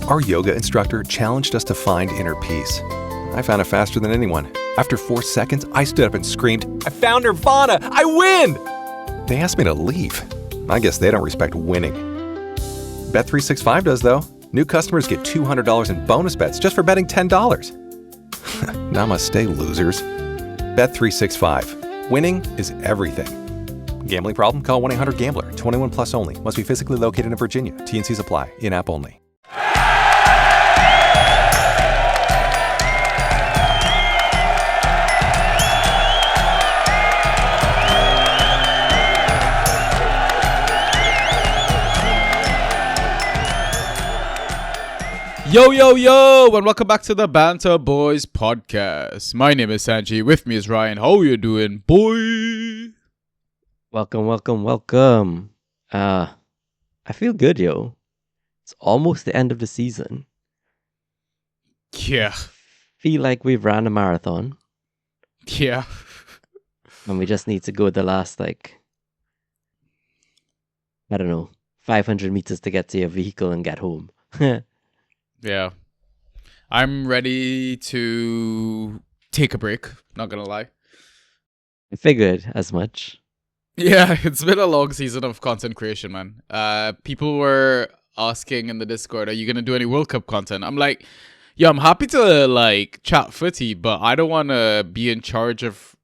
Our yoga instructor challenged us to find inner peace. I found it faster than anyone. After 4 seconds, I stood up and screamed, "I found Nirvana! I win!" They asked me to leave. I guess they don't respect winning. Bet365 does, though. New customers get $200 in bonus bets just for betting $10. Namaste, losers. Bet365. Winning is everything. Gambling problem? Call 1-800-GAMBLER. 21 plus only. Must be physically located in Virginia. T&Cs apply. In-app only. Yo, yo, yo, and welcome back to the Banter Boys podcast. My name is Sanji. With me is Ryan. How you doing, boy? Welcome. I feel good, yo. It's almost the end of the season. Yeah. Feel like we've ran a marathon. Yeah. And we just need to go the last, 500 meters to get to your vehicle and get home. Yeah. I'm ready to take a break, not gonna lie. I figured as much. Yeah, it's been a long season of content creation, man. People were asking in the Discord, are you gonna do any World Cup content? I'm like, yeah, I'm happy to chat footy, but I don't wanna be in charge of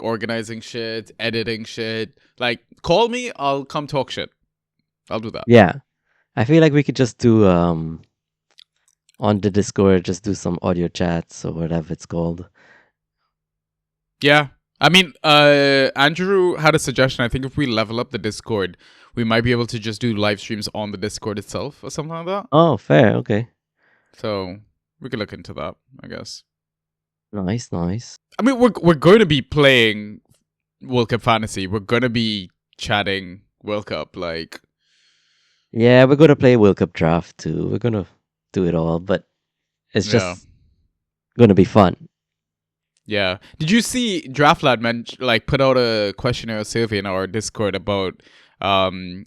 organizing shit, editing shit. Call me, I'll come talk shit. I'll do that. Yeah. I feel like we could just do on the Discord, just do some audio chats or whatever it's called. Yeah. I mean, Andrew had a suggestion. I think if we level up the Discord, we might be able to just do live streams on the Discord itself or something like that. Oh, fair. Okay. So we could look into that, I guess. Nice. I mean, we're going to be playing World Cup Fantasy. We're going to be chatting World Cup, Yeah, we're going to play World Cup Draft too. We're going to do it all, but it's just going to be fun. Yeah. Did you see DraftLad put out a questionnaire survey in our Discord about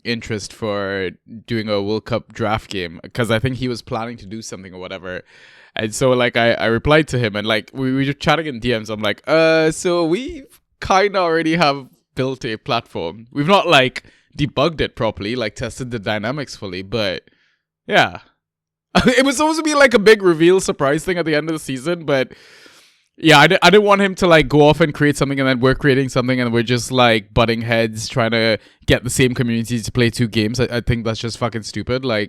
interest for doing a World Cup draft game? Because I think he was planning to do something or whatever. And so I replied to him and we were just chatting in DMs. I'm like, so we kind of already have built a platform. We've not debugged it properly, tested the dynamics fully, but yeah. It was supposed to be a big reveal surprise thing at the end of the season, but yeah, I didn't want him to go off and create something and then we're creating something and we're just butting heads trying to get the same community to play 2 games. I think that's just fucking stupid. Yeah.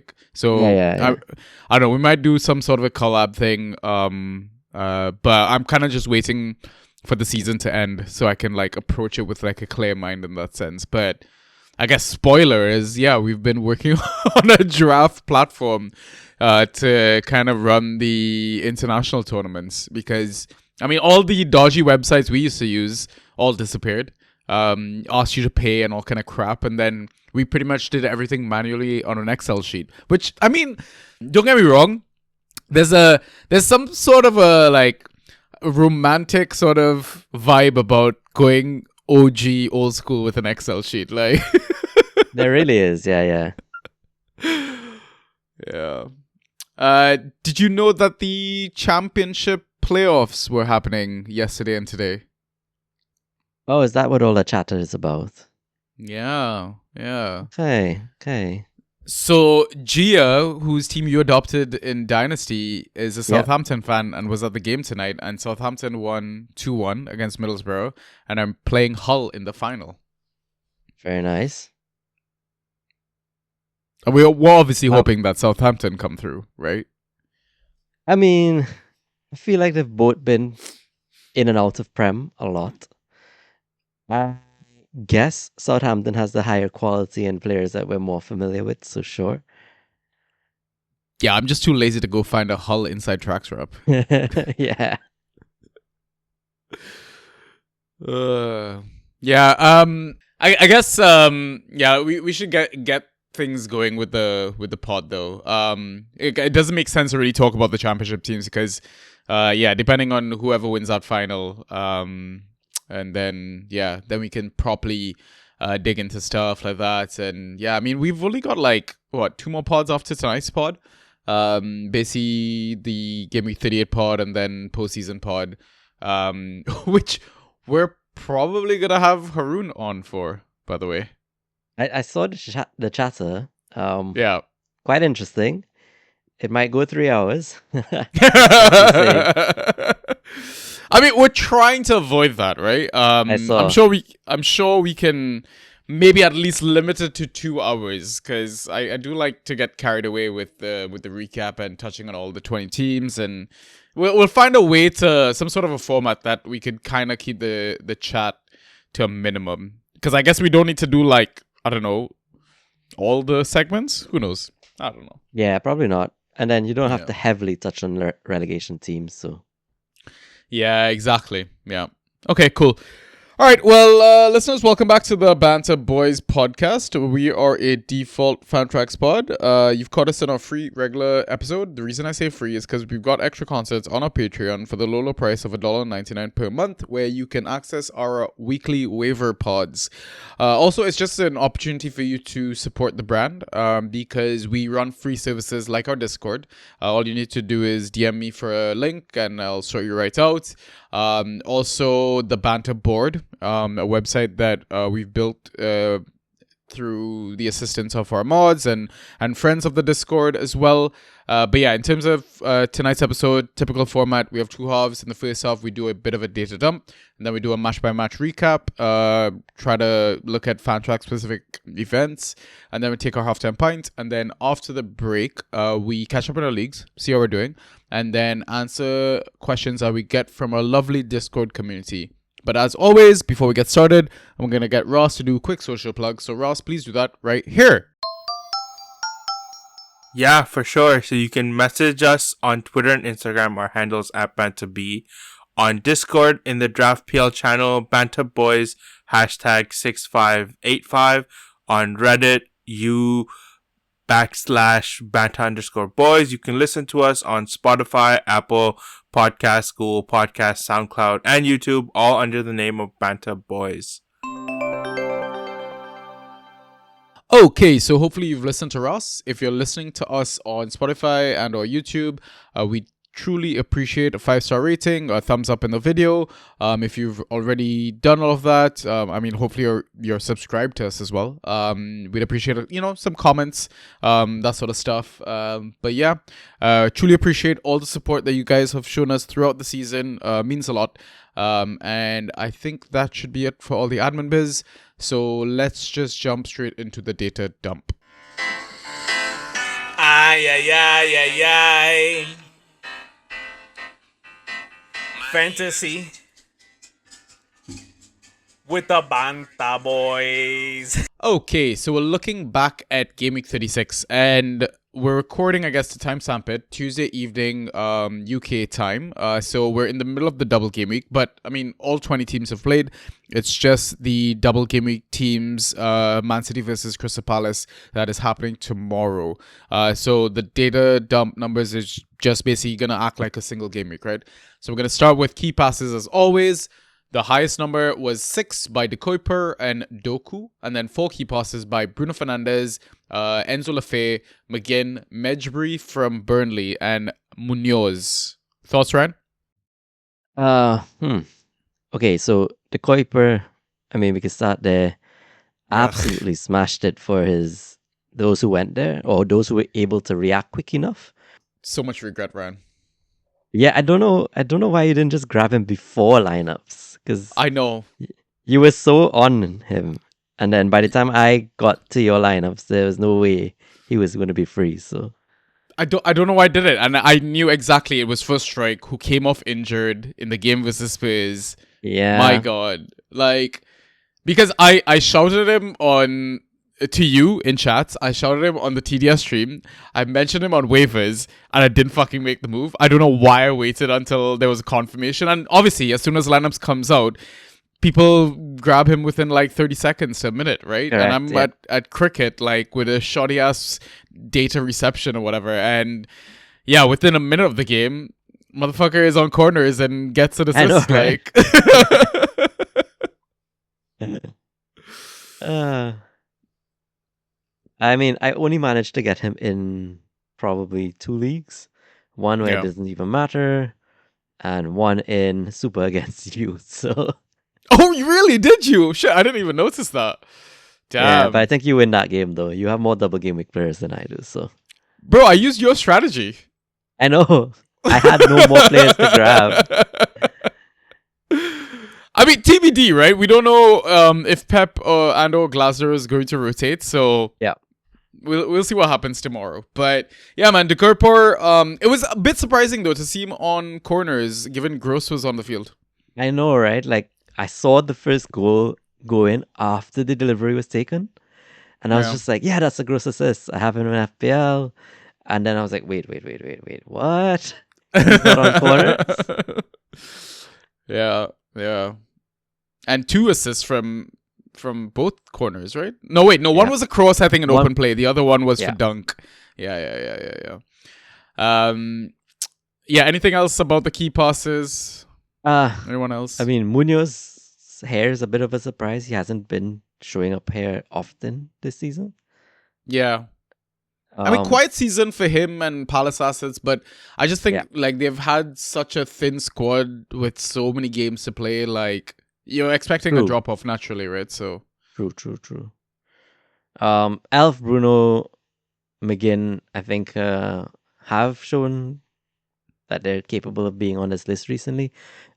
I don't know, we might do some sort of a collab thing, but I'm kind of just waiting for the season to end so I can approach it with a clear mind in that sense. But I guess spoiler is, yeah, we've been working on a draft platform to kind of run the international tournaments because, I mean, all the dodgy websites we used to use all disappeared, asked you to pay and all kind of crap, and then we pretty much did everything manually on an Excel sheet, which, I mean, don't get me wrong, there's some sort of a romantic sort of vibe about going OG old school with an Excel sheet, There really is. Yeah. Did you know that the championship playoffs were happening yesterday and today? Oh, is that what all the chatter is about? Yeah. Okay. So Gia, whose team you adopted in Dynasty, is a Southampton fan and was at the game tonight, and Southampton won 2-1 against Middlesbrough, and I'm playing Hull in the final. Very nice. And we're obviously hoping that Southampton come through, right? I mean, I feel like they've both been in and out of Prem a lot. I guess Southampton has the higher quality and players that we're more familiar with, so sure. Yeah, I'm just too lazy to go find a Hull Inside Tracks rep. Yeah. I guess we should get things going with the pod though. It doesn't make sense to really talk about the championship teams because depending on whoever wins that final, and then we can properly dig into stuff like that. And I mean, we've only got 2 more pods after tonight's pod. Basically the Game Week 38 pod and then postseason pod, which we're probably gonna have Haroon on for, by the way. I saw the chatter. Yeah. Quite interesting. It might go 3 hours. I mean, we're trying to avoid that, right? I saw. I'm sure we can maybe at least limit it to 2 hours, because I do like to get carried away with the recap and touching on all the 20 teams, and we'll find a way to some sort of a format that we could kind of keep the chat to a minimum, because I guess we don't need to do like, I don't know, all the segments. Who knows? I don't know. Yeah, probably not. And then you don't have to heavily touch on relegation teams, so. Yeah, exactly. Yeah. Okay, cool. All right, well, listeners, welcome back to the Banter Boys podcast. We are a default Fantrax pod. You've caught us in our free regular episode. The reason I say free is because we've got extra content on our Patreon for the low price of $1.99 per month, where you can access our weekly waiver pods. Also, it's just an opportunity for you to support the brand, because we run free services like our Discord. All you need to do is DM me for a link, and I'll sort you right out. Also, the Banter board, a website that we've built through the assistance of our mods and friends of the Discord as well. But yeah, in terms of tonight's episode, typical format, we have 2 halves. In the first half, we do a bit of a data dump, and then we do a match-by-match recap, try to look at Fantrax-specific events, and then we take our halftime pint, and then after the break, we catch up in our leagues, see how we're doing, and then answer questions that we get from our lovely Discord community. But as always, before we get started, I'm going to get Ross to do a quick social plug. So Ross, please do that right here. Yeah, for sure. So you can message us on Twitter and Instagram. Our handles at BantaB. On Discord, in the Draft PL channel, Banta Boys, #6585. On Reddit, /Banta_Boys. You can listen to us on Spotify, Apple Podcasts, Google Podcasts, SoundCloud, and YouTube, all under the name of Banta Boys. Okay, so hopefully you've listened to Ross. If you're listening to us on Spotify and or YouTube, we truly appreciate a 5-star rating, a thumbs up in the video. If you've already done all of that, I mean, hopefully you're subscribed to us as well. We'd appreciate, some comments, that sort of stuff. But yeah, truly appreciate all the support that you guys have shown us throughout the season. Means a lot. And I think that should be it for all the admin biz. So let's just jump straight into the data dump. Ay, ay, ay, ay, ay. Fantasy with the Banta Boys. Okay, so we're looking back at Game Week 36, and we're recording, I guess, to timestamp it, Tuesday evening, UK time. So we're in the middle of the double game week, but I mean, all 20 teams have played. It's just the double game week teams, Man City versus Crystal Palace, that is happening tomorrow. So the data dump numbers is just basically gonna act like a single game week, right? So we're gonna start with key passes as always. The highest number was 6 by De Kuiper and Doku, and then 4 key passes by Bruno Fernandes, Enzo Lefebvre, McGinn, Medjbury from Burnley, and Munoz. Thoughts, Ryan? Okay, so De Kuiper, I mean, we can start there. Absolutely smashed it for those who went there, or those who were able to react quick enough. So much regret, Ryan. Yeah, I don't know why you didn't just grab him before lineups, because I know you were so on him, and then by the time I got to your lineups, there was no way he was going to be free. So I don't know why I did it, and I knew exactly it was First Strike who came off injured in the game versus Spurs. Yeah, my God, like, because I shouted him on to you in chats. I shouted him on the TDS stream. I mentioned him on waivers, and I didn't fucking make the move. I don't know why I waited until there was a confirmation. And obviously, as soon as lineups comes out, people grab him within like 30 seconds to a minute, right? Correct, and I'm at cricket, like with a shoddy ass data reception or whatever. And yeah, within a minute of the game, motherfucker is on corners and gets an assist. I know, right? Like, I mean, I only managed to get him in probably 2 leagues. One where Yeah. it doesn't even matter, and one in Super against you. So Oh, you really did you? Shit, I didn't even notice that. yeah, but I Damn. think you win that game though. You have more double game week players than I do. So Bro, I used your strategy. I know I had no more players to grab. I mean, TBD, right? We don't know if Pep or Glasner is going to rotate, so Yeah. we'll see what happens tomorrow. But yeah, man, De Kurper, it was a bit surprising though to see him on corners, given Gross was on the field. I know, right? Like I saw the first goal go in after the delivery was taken, and I was Yeah. just like, "Yeah, that's a gross assist. I have him in FPL." And then I was like, "Wait, what? He's not on corners?" Yeah, yeah. And 2 assists from both corners, right? No, wait, no, one Yeah. was a cross, I think, an One- open play. The other one was Yeah. for dunk. Yeah. Yeah, anything else about the key passes? Anyone else? I mean, Munoz's hair is a bit of a surprise. He hasn't been showing up here often this season. Yeah. I mean, Um, quiet season for him and Palace assets, but I just think Yeah. like they've had such a thin squad with so many games to play. Like you're expecting a True. drop off naturally, right? So True. Elf, Bruno, McGinn, I think, have shown that they're capable of being on this list recently.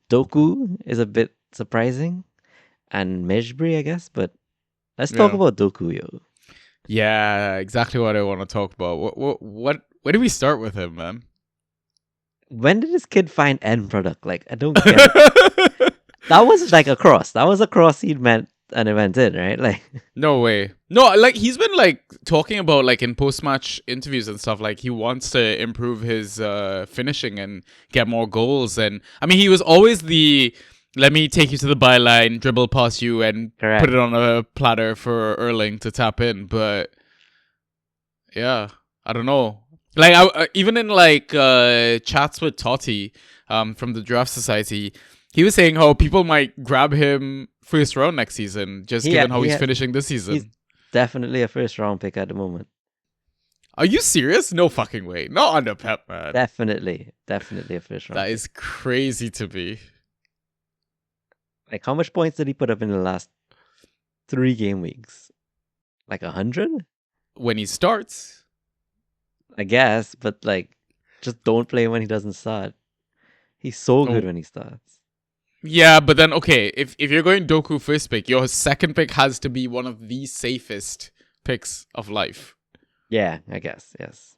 Doku is a bit surprising, and Mejbri, I guess. But let's talk Yeah. about Doku, yo. yeah, exactly what I want to talk about. What? Where do we start with him, man? When did this kid find end product? Like, I don't get it. That was like a cross. That was a cross he meant, and it went in, right? Like, No way. No, like he's been like talking about like in post match interviews and stuff. Like he wants to improve his finishing and get more goals. And I mean, he was always the let me take you to the byline, dribble past you, and Correct. put it on a platter for Erling to tap in. But yeah, I don't know. Like even in like chats with Totti from the Draft Society, he was saying how people might grab him first round next season, just given how he's finishing this season. He's definitely a first round pick at the moment. Are you serious? No fucking way. Not under Pep, man. Definitely a first round. That is crazy to me. Like, how much points did he put up in the last 3 game weeks? Like 100? When he starts, I guess, but like, just don't play when he doesn't start. He's so good when he starts. yeah, but then okay, if you're going Doku first pick, your second pick has to be one of the safest picks of life. Yeah, I guess, yes.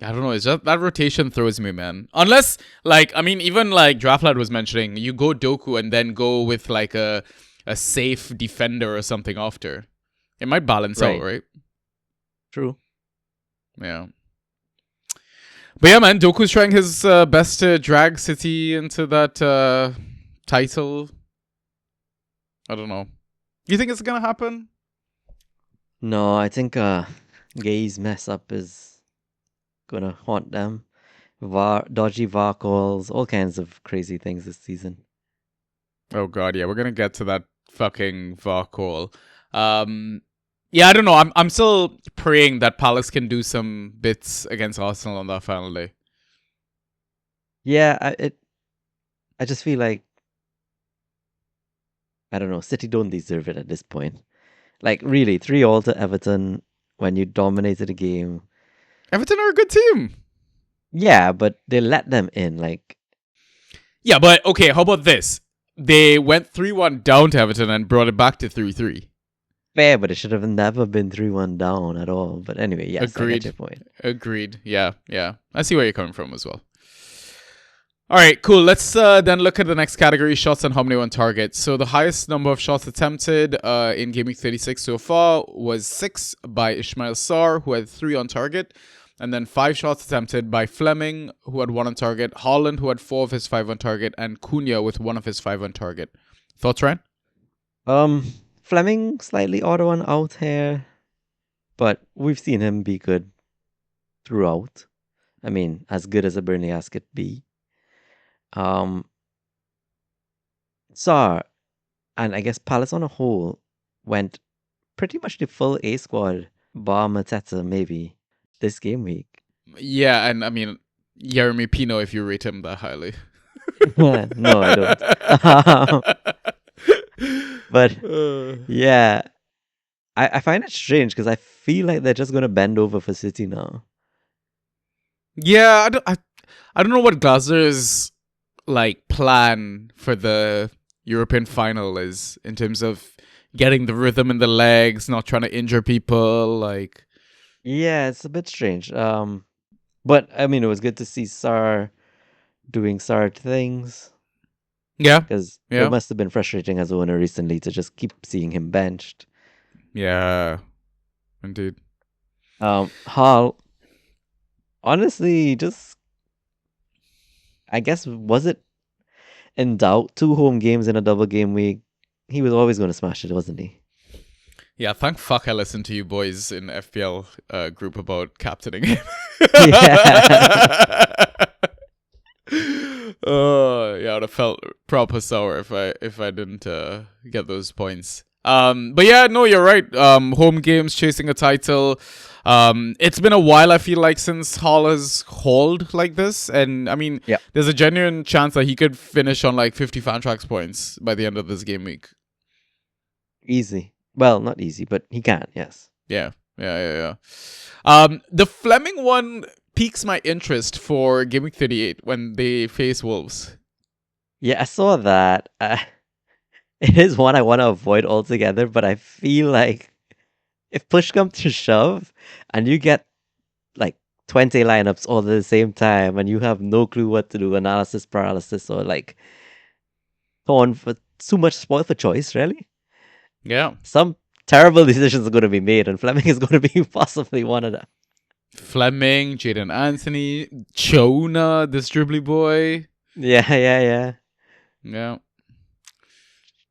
I don't know. It's just that rotation throws me, man. Unless, like, I mean, even like Draftlad was mentioning, you go Doku and then go with like a safe defender or something after. It might balance out, right? True. Yeah. But yeah, man, Doku's trying his best to drag City into that title. I don't know. You think it's gonna happen? No, I think Gay's mess up is gonna haunt them. Dodgy VAR calls, all kinds of crazy things this season. Oh god, yeah, we're gonna get to that fucking VAR call. Yeah, I don't know. I'm still praying that Palace can do some bits against Arsenal on that final day. Yeah, I just feel like, I don't know, City don't deserve it at this point. Like, really, 3-3 to Everton when you dominated the game. Everton are a good team. Yeah, but they let them in. Like, Yeah, but okay, how about this? They went 3-1 down to Everton and brought it back to 3-3. fair, but it should have never been 3-1 down at all. But anyway, yes, I Agreed. get your point. Agreed. Yeah. I see where you're coming from as well. All right, cool. Let's then look at the next category, shots and how many on target. So the highest number of shots attempted in Game Week 36 so far was 6 by Ismail Sarr, who had 3 on target. And then 5 shots attempted by Fleming, who had 1 on target. Haaland, who had 4 of his 5 on target. And Cunha with 1 of his 5 on target. Thoughts, Ryan? Fleming slightly odd one out here, but we've seen him be good throughout. I mean, as good as a Burnley ass could be. Sarr, and I guess Palace on a whole, went pretty much the full A squad, bar Mateta maybe. this game week. Yeah, and I mean, Jeremy Pino, if you rate him that highly. No, I don't. But yeah, I find it strange because I feel like they're just gonna bend over for City now. Yeah, I don't know what Glazer's like plan for the European final is in terms of getting the rhythm in the legs, not trying to injure people. Like, Yeah, it's a bit strange. But I mean, it was good to see Sar doing Sar things yeah, because it yeah, must have been frustrating as a owner recently to just keep seeing him benched. yeah, indeed. Hall, honestly, just I guess was it in doubt? 2 home games in a double game week. He was always going to smash it, wasn't he? Yeah, thank fuck I listened to you boys in FPL group about captaining him. Yeah. Yeah, I would have felt proper sour if I didn't get those points. But yeah, no, you're right. Home games, chasing a title. It's been a while, I feel like, since Hall has hauled like this, and I mean, Yeah. there's a genuine chance that he could finish on like 50 Fantrax points by the end of this game week. Easy. Well, not easy, but he can, yes. Yeah. The Fleming one piques my interest for Game Week 38 when they face Wolves. Yeah, I saw that. It is one I want to avoid altogether, but I feel like if push comes to shove and you get like 20 lineups all at the same time and you have no clue what to do, analysis paralysis, or like torn for too much spoil for choice, really? Yeah. Some terrible decisions are going to be made, and Fleming is going to be possibly one of them. Fleming, Jaden Anthony, Chona, this dribbly boy. Yeah. Yeah.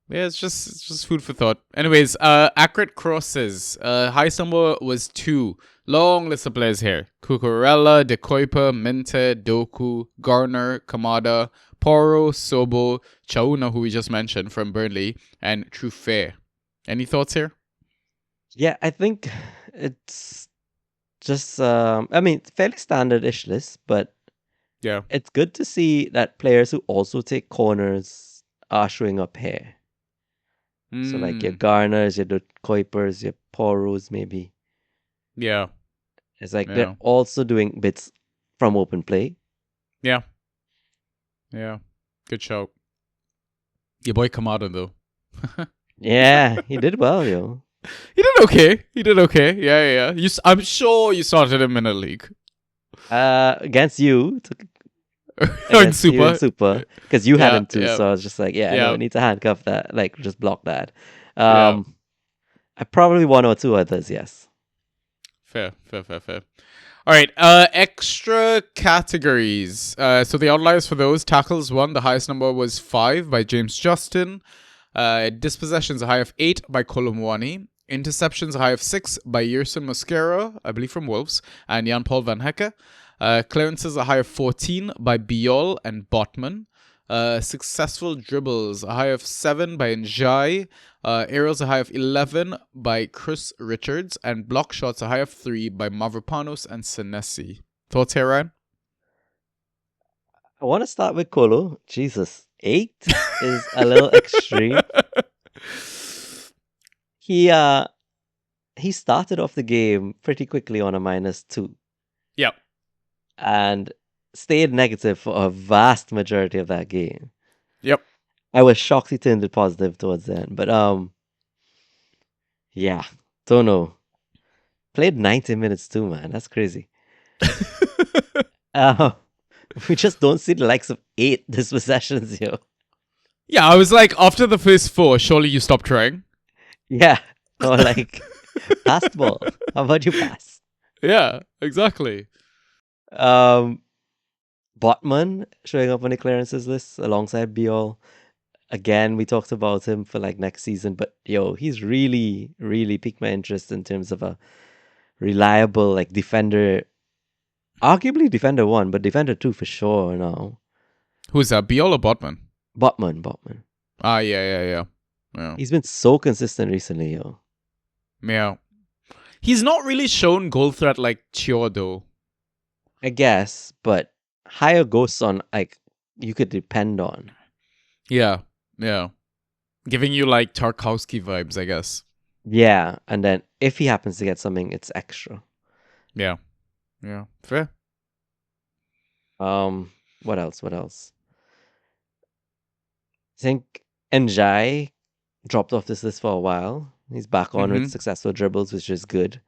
Yeah, it's just food for thought. Anyways, accurate crosses. Highest number was 2. Long list of players here. Cucurella, De Kuiper, Minte, Doku, Garner, Kamada, Poro, Sobo, Chauna, who we just mentioned from Burnley, and Truffet. Any thoughts here? Yeah, I think it's just, I mean, fairly standard-ish list, but Yeah. it's good to see that players who also take corners are showing up here. So like your Garners, your De Kuipers, your Poros, maybe. Yeah. It's like Yeah. they're also doing bits from open play. Yeah. Good shout. Your boy Kamada, though. Yeah, he did well, yo. He did okay. Yeah. I'm sure you started him in a league. Against you, In against you in Super. Super, because you had him too. yeah. So I was just like, yeah, Yeah. no, I need to handcuff that, like just block that. Yeah. I probably 1 or 2 others, yes. Fair. All right. Extra categories. So the outliers for those: tackles 1, the highest number was 5 by James Justin. Dispossessions a high of 8 by Kolomwani. Interceptions a high of 6 by Yerson Mosquera, I believe from Wolves, and Jan Paul Van Hecke. Clearances a high of 14 by Biol and Botman. Successful dribbles a high of 7 by Njai. Aerials a high of 11 by Chris Richards. And block shots a high of 3 by Mavropanos and Senesi. Thoughts here, Ryan? I want to start with Kolo. Jesus, 8 is a little extreme. He started off the game pretty quickly on a -2. Yep. And stayed negative for a vast majority of that game. Yep. I was shocked he turned it positive towards the end. But yeah, don't know. Played 90 minutes too, man. That's crazy. We just don't see the likes of 8 dispossessions, yo. Yeah, I was like, after the first 4, surely you stop trying. Yeah. Or like, pass the ball. How about you pass? Yeah, exactly. Botman showing up on the clearances list alongside Biol. Again, we talked about him for like next season, but yo, he's really, really piqued my interest in terms of a reliable like defender. Arguably defender 1, but defender 2 for sure now. Who's that, Biol or Botman? Botman. Ah, yeah. He's been so consistent recently, yo. Yeah. He's not really shown goal threat like Chio though. I guess, but higher ghosts on like you could depend on. Yeah. Giving you like Tarkowski vibes, I guess. Yeah, and then if he happens to get something, it's extra. Yeah. Fair. What else? I think Njai dropped off this list for a while. He's back on with successful dribbles, which is good.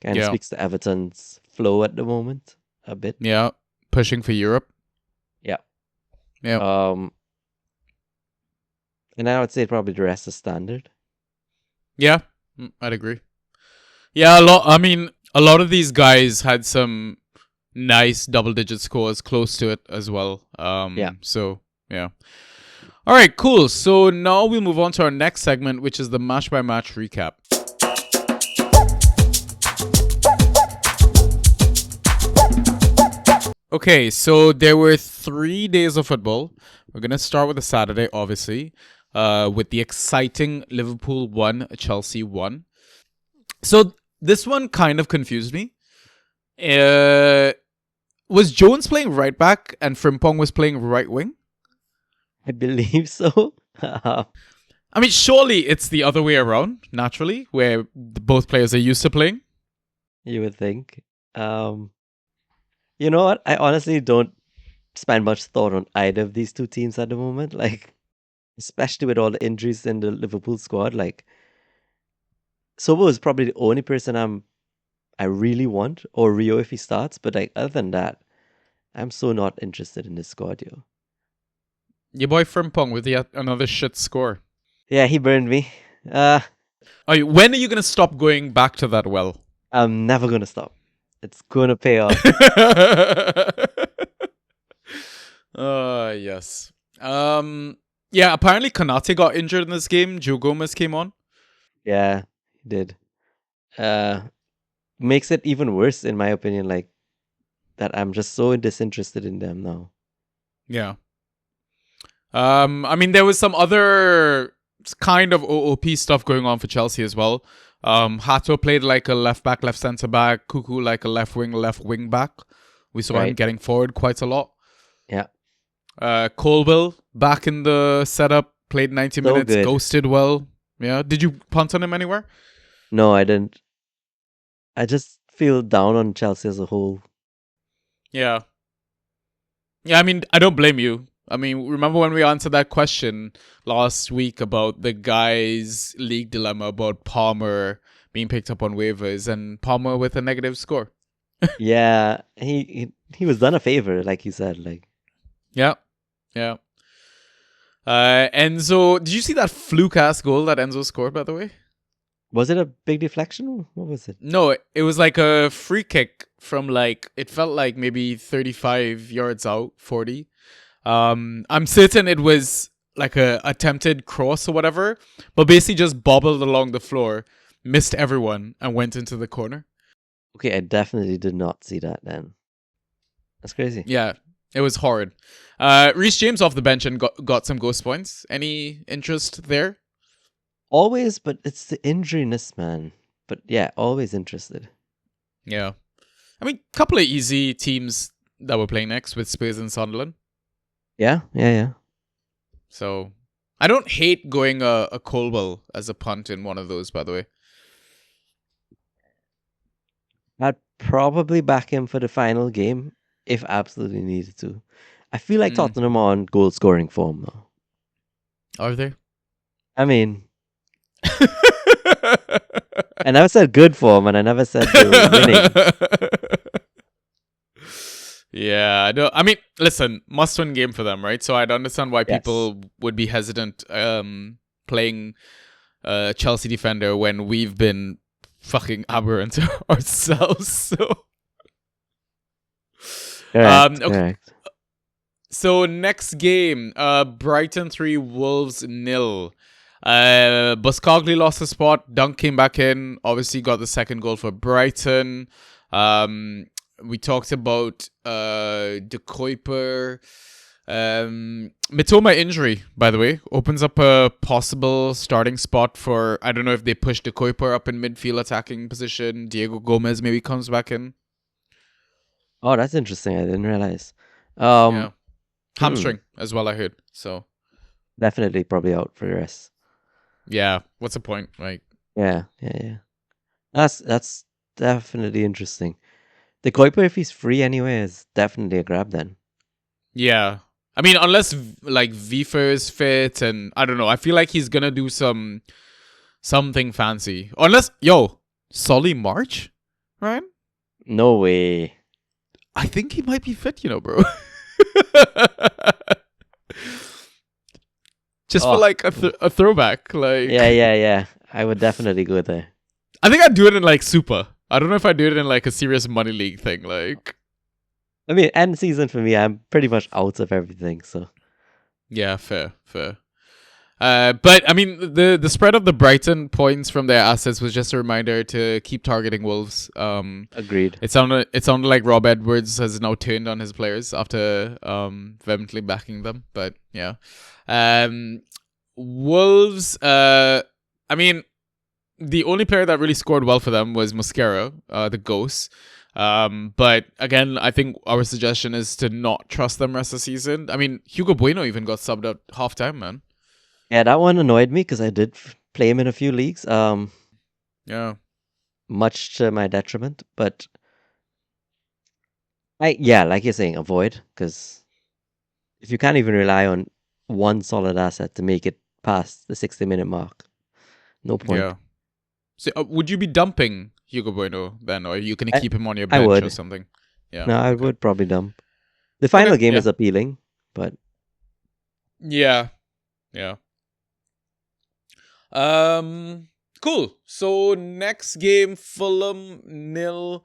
Kind of speaks to Everton's flow at the moment a bit. Yeah. Pushing for Europe. Yeah. Yeah. And I would say probably the rest is standard. Yeah, I'd agree. Yeah, a lot of these guys had some nice double-digit scores close to it as well. So, yeah. All right, cool. So now we move on to our next segment, which is the match-by-match recap. Okay, so there were 3 days of football. We're going to start with the Saturday, obviously, with the exciting Liverpool 1, Chelsea 1. So this one kind of confused me. Was Jones playing right back and Frimpong was playing right wing? I believe so. I mean, surely it's the other way around, naturally, where both players are used to playing. You would think. You know what? I honestly don't spend much thought on either of these two teams at the moment. Like, especially with all the injuries in the Liverpool squad. Like, Sobo is probably the only person I really want, or Rio if he starts. But like, other than that, I'm so not interested in this squad, yo. Your boy Frimpong with yet another shit score. Yeah, he burned me. When are you gonna stop going back to that well? I'm never gonna stop. It's gonna pay off. Yes. Yeah, apparently Konate got injured in this game. Joe Gomez came on. Yeah, he did. Makes it even worse, in my opinion, like that I'm just so disinterested in them now. Yeah. I mean, there was some other kind of OOP stuff going on for Chelsea as well. Hato played like a left back, left centre back. Cuckoo like a left wing back. We saw him getting forward quite a lot. Yeah. Colwell back in the setup, played 90 minutes, good. Ghosted well. Yeah. Did you punt on him anywhere? No, I didn't. I just feel down on Chelsea as a whole. Yeah. Yeah, I mean, I don't blame you. I mean, remember when we answered that question last week about the guys' league dilemma about Palmer being picked up on waivers and Palmer with a negative score? Yeah, he was done a favor, like you said. Like, yeah. Enzo, did you see that fluke-ass goal that Enzo scored, by the way? was it a big deflection? What was it? No, it was like a free kick from it felt like maybe 35 yards out, 40. I'm certain it was like a attempted cross or whatever, but basically just bobbled along the floor, missed everyone, and went into the corner. Okay, I definitely did not see that then. That's crazy. Yeah, it was horrid. Reece James off the bench and got some ghost points. Any interest there? Always, but it's the injuriness, man. But yeah, always interested. Yeah. I mean, couple of easy teams that we're playing next with Spurs and Sunderland. Yeah. So, I don't hate going a Colwell as a punt in one of those, by the way. I'd probably back him for the final game if absolutely needed to. I feel like Tottenham are on goal scoring form now. Are they? I mean, I never said good form, and I never said they were winning. Yeah, I mean, listen, must-win game for them, right? So I'd understand why people would be hesitant playing Chelsea defender when we've been fucking aberrant ourselves. So, Correct, okay. correct. So next game, Brighton 3, Wolves 0. Buscagli lost a spot. Dunk came back in. Obviously got the second goal for Brighton. We talked about De Kuyper Mitoma injury, by the way, opens up a possible starting spot for, I don't know if they push the Kuiper up in midfield attacking position. Diego Gomez maybe comes back in. Oh, that's interesting. I didn't realize. Yeah. Hamstring as well, I heard. So Definitely probably out for the rest. yeah, what's the point? Like, Yeah. That's definitely interesting. The Kuiper, if he's free anyway, is definitely a grab then. yeah. I mean, unless like Vifer is fit, and I don't know. I feel like he's gonna do something fancy. Unless, Solly March, right? No way. I think he might be fit, bro. Just for like a throwback, like Yeah. I would definitely go there. I think I'd do it in like Super. I don't know if I do it in like a serious money league thing. Like, I mean, end season for me, I'm pretty much out of everything. So yeah, fair. But I mean, the spread of the Brighton points from their assets was just a reminder to keep targeting Wolves. agreed. It sounded like Rob Edwards has now turned on his players after vehemently backing them. But yeah, Wolves. I mean, the only player that really scored well for them was Mosquera, the Ghost. But again, I think our suggestion is to not trust them rest of the season. I mean, Hugo Bueno even got subbed at halftime, man. Yeah, that one annoyed me because I did play him in a few leagues. Yeah. Much to my detriment, but like you're saying, avoid, because if you can't even rely on one solid asset to make it past the 60-minute mark, no point. Yeah. So, would you be dumping Hugo Bueno then, or are you gonna keep him on your I bench would. or something? Yeah. No, I okay. would probably dump. The final game yeah. is appealing, but Yeah. Cool. So next game, Fulham 0,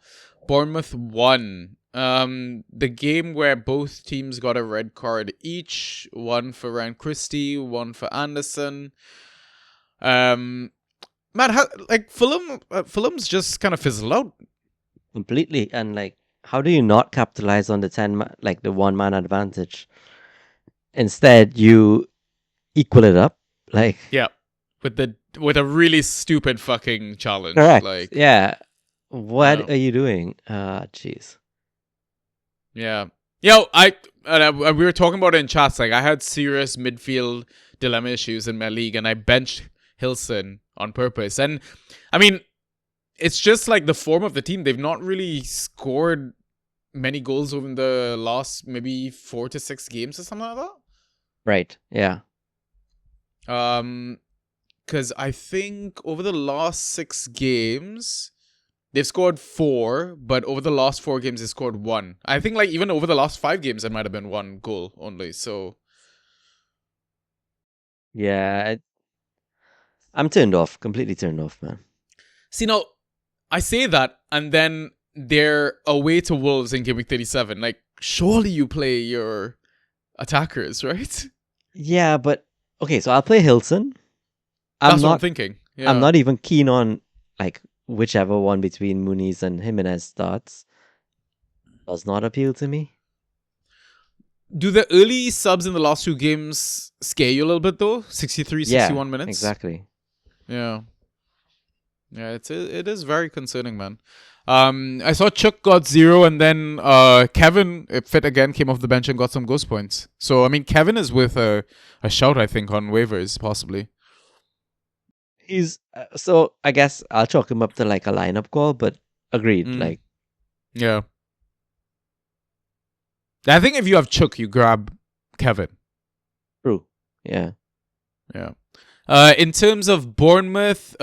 Bournemouth 1. The game where both teams got a red card each, one for Ryan Christie, one for Anderson. Man, Fulham's just kind of fizzled out. completely. And like, how do you not capitalize on the the 1-man advantage? Instead, you equal it up. Like, Yeah, with a really stupid fucking challenge. correct. Like, Yeah. What Yeah. are you doing? Jeez. yeah. We were talking about it in chats. Like, I had serious midfield dilemma issues in my league, and I benched Hilson on purpose. And I mean, it's just like the form of the team. They've not really scored many goals over the last maybe 4 to 6 games or something like that. Right. Yeah. Because I think over the last 6 games, they've scored 4, but over the last 4 games, they scored 1. I think like even over the last 5 games, it might have been 1 goal only. So Yeah. I'm turned off. Completely turned off, man. see, now I say that, and then they're away to Wolves in GW37. Like, surely you play your attackers, right? Yeah, but okay, so I'll play Hilson. That's what I'm thinking. Yeah. I'm not even keen on like whichever one between Muniz and Jimenez starts. Does not appeal to me. Do the early subs in the last 2 games scare you a little bit though? 63, 61 minutes? Exactly. Yeah. Yeah, it is very concerning, man. I saw Chuck got 0, and then Kevin, fit again, came off the bench and got some ghost points. So, I mean, Kevin is with a shout, I think, on waivers, possibly. He's so I guess I'll chalk him up to like a lineup call, but agreed. Like, Yeah. I think if you have Chuck, you grab Kevin. true. Yeah. Yeah. In terms of Bournemouth,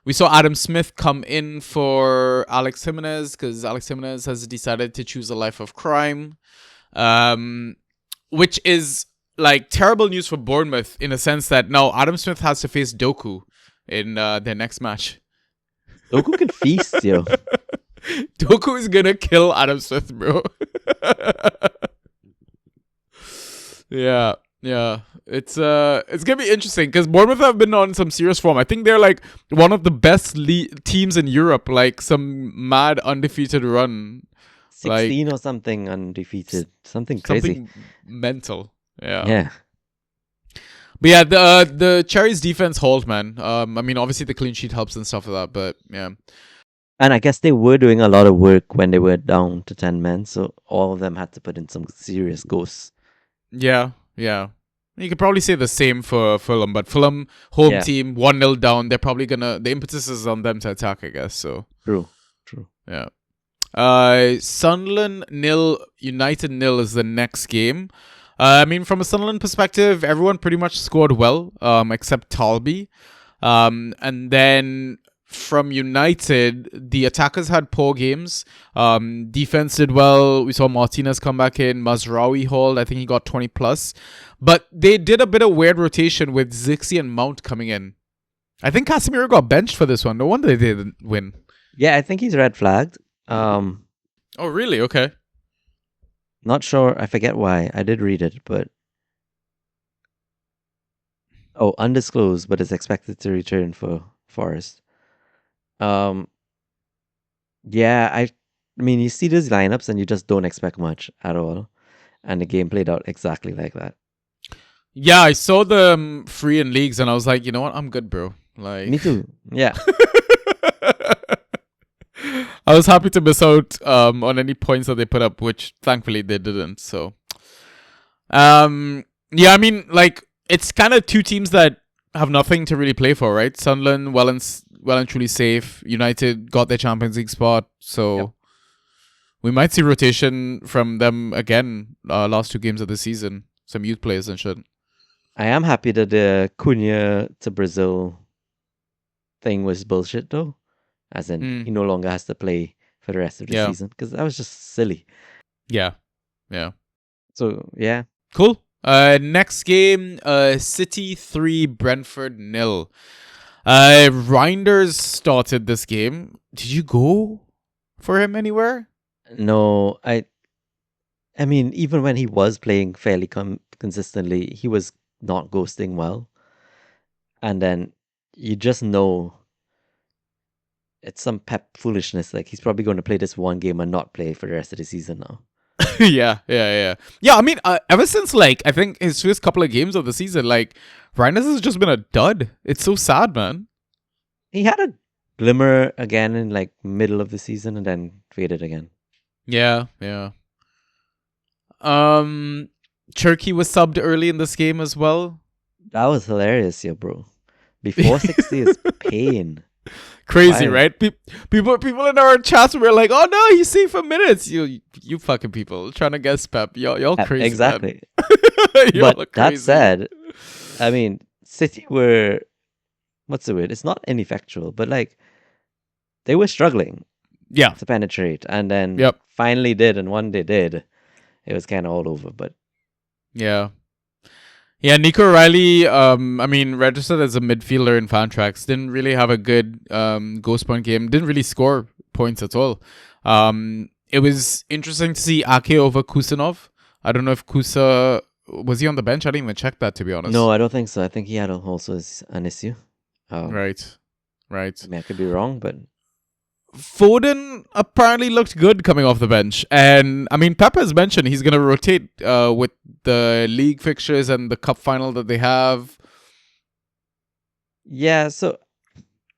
we saw Adam Smith come in for Alex Jimenez because Alex Jimenez has decided to choose a life of crime, which is like terrible news for Bournemouth in a sense that now Adam Smith has to face Doku in their next match. Doku can feast, yo. Doku is gonna kill Adam Smith, bro. Yeah. It's gonna be interesting because Bournemouth have been on some serious form. I think they're like one of the best teams in Europe, like some mad undefeated run. 16 or something undefeated. Something crazy. Something mental. Yeah. Yeah. But yeah, the Cherries defense hold, man. I mean, obviously the clean sheet helps and stuff like that, but yeah. And I guess they were doing a lot of work when they were down to 10 men, so all of them had to put in some serious goals. Yeah, yeah. You could probably say the same for Fulham, but Fulham home Yeah. team 1-0 down. They're probably gonna the impetus is on them to attack, I guess. So True. yeah. Sunderland 0, United 0 is the next game. I mean, from a Sunderland perspective, everyone pretty much scored well, except Talby. And then from United, the attackers had poor games. Defense did well. We saw Martinez come back in. Mazraoui hold. I think he got 20 plus. But they did a bit of weird rotation with Zixi and Mount coming in. I think Casemiro got benched for this one. No wonder they didn't win. Yeah, I think he's red flagged. Oh, really? Okay. Not sure. I forget why. I did read it, but undisclosed, but is expected to return for Forest. Yeah, I mean, you see these lineups and you just don't expect much at all, and the game played out exactly like that. Yeah, I saw the free in leagues and I was like, you know what? I'm good, bro. Like Me too. Yeah. I was happy to miss out on any points that they put up, which thankfully they didn't. So, yeah, I mean, like it's kind of two teams that have nothing to really play for, right? Sunderland, well and truly safe. United got their Champions League spot, so Yep. we might see rotation from them again. Last two games of the season, some youth players and shit. I am happy that the Cunha to Brazil thing was bullshit, though. As in, he no longer has to play for the rest of the Yeah. season, because that was just silly. Yeah. So, yeah. Cool. Next game, City 3, Brentford 0. Reinders started this game. Did you go for him anywhere? No, I mean, even when he was playing fairly consistently, he was not ghosting well. And then you just know it's some Pep foolishness. Like, he's probably going to play this one game and not play for the rest of the season now. Yeah. I mean, ever since like I think his first couple of games of the season, like Reinders has just been a dud. It's so sad, man. He had a glimmer again in like middle of the season and then faded again. Yeah. Cherky was subbed early in this game as well. That was hilarious, yeah, bro. Before 60 is pain. Crazy, Wild. right? People in our chats were like, "Oh no, he's safe for minutes." You fucking people trying to guess Pep. Y'all crazy. Exactly. Man. Y'all But are that crazy. said, I mean, City were, what's the word? It's not ineffectual, but like they were struggling Yeah. to penetrate, and then Yep. finally did, and when they did, it was kind of all over. But Yeah. Yeah, Nico Riley, I mean, registered as a midfielder in Fantrax. Didn't really have a good ghost point game. Didn't really score points at all. It was interesting to see Ake over Kusanov. I don't know if Kusa... Was he on the bench? I didn't even check that, to be honest. no, I don't think so. I think he had also an issue. Right. I mean, I could be wrong, but Foden apparently looked good coming off the bench. And, I mean, Pep has mentioned he's going to rotate with the league fixtures and the cup final that they have. yeah. So,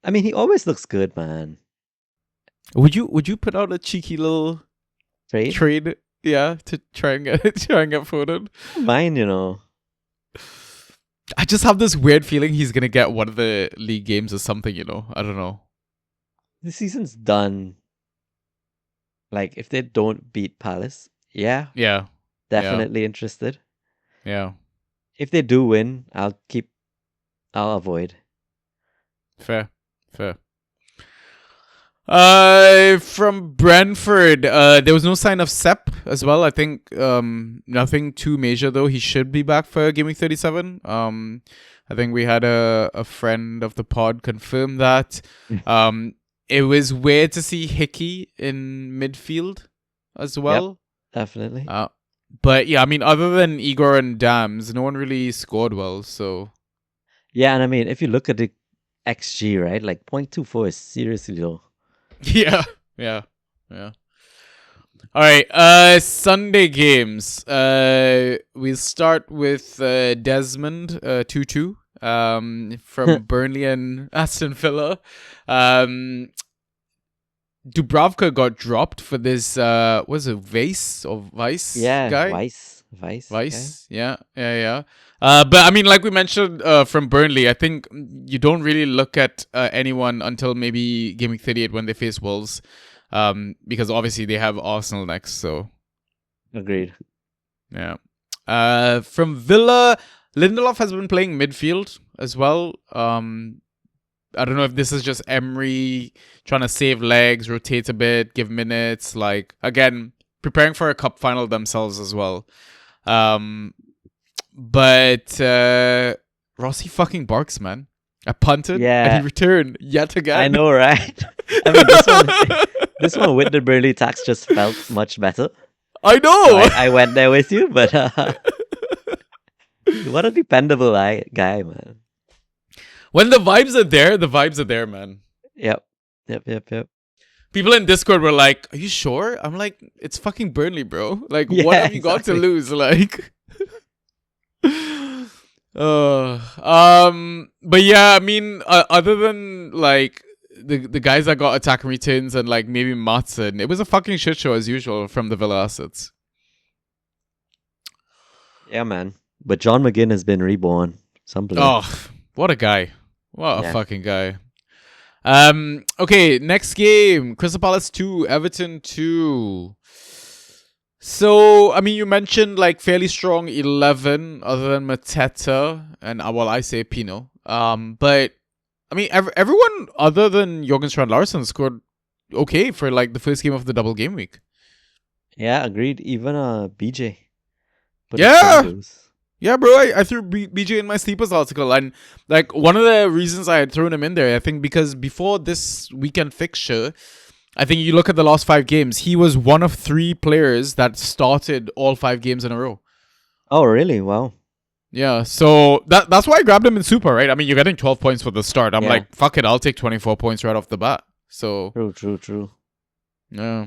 I mean, he always looks good, man. Would you put out a cheeky little trade? Yeah, to try and get Foden. Mine, you know. I just have this weird feeling he's going to get one of the league games or something, you know? I don't know. The season's done. Like, if they don't beat Palace, yeah, Yeah. definitely interested. Yeah. If they do win, I'll avoid. Fair. From Brentford, there was no sign of Sepp as well. I think nothing too major though. He should be back for Game Week 37. I think we had a friend of the pod confirm that. It was weird to see Hickey in midfield as well. Definitely. But yeah, I mean, other than Igor and Dams, no one really scored well. So Yeah, and I mean, if you look at the XG, right, like 0.24 is seriously low. yeah. All right. Sunday games. We'll start with Desmond 2-2 from Burnley and Aston Villa. Dubravka got dropped for this was it Vice Yeah, guy? Vice. Vice. Yeah. But I mean, like we mentioned from Burnley, I think you don't really look at anyone until maybe game week 38 when they face Wolves. Because obviously they have Arsenal next, so Agreed. yeah. From Villa, Lindelof has been playing midfield as well. I don't know if this is just Emery trying to save legs, rotate a bit, give minutes. Like again, preparing for a cup final themselves as well. But Rossi fucking barks, man. I punted and he returned yet again. I know, right? I mean, this one with the Burnley tax just felt much better. I know. So I went there with you, but what a dependable guy, man. When the vibes are there, man. Yep. People in Discord were like, "Are you sure?" I'm like, "It's fucking Burnley, bro. Like, Yeah, what have you got to exactly. lose?" Like, but yeah, I mean, other than like the guys that got attacking returns and like maybe Matson, it was a fucking shit show as usual from the Villa assets. Yeah, man. But John McGinn has been reborn. Some player. Oh, what a guy! What a Yeah. fucking guy. Okay, next game. Crystal Palace 2, Everton 2. So, I mean, you mentioned like fairly strong 11 other than Mateta and, well, I say Pino. But, I mean, everyone other than Jorgen Strand Larsen scored okay for like the first game of the double game week. Yeah, agreed. Even BJ. put in Yeah. some goals. Yeah, bro, I threw BJ in my sleepers article, and like one of the reasons I had thrown him in there, I think because before this weekend fixture, I think you look at the last 5 games, he was one of 3 players that started all 5 games in a row. Oh, really? Wow. Yeah, so that's why I grabbed him in Super, right? I mean, you're getting 12 points for the start. I'm Yeah. like, fuck it, I'll take 24 points right off the bat. So, True. yeah.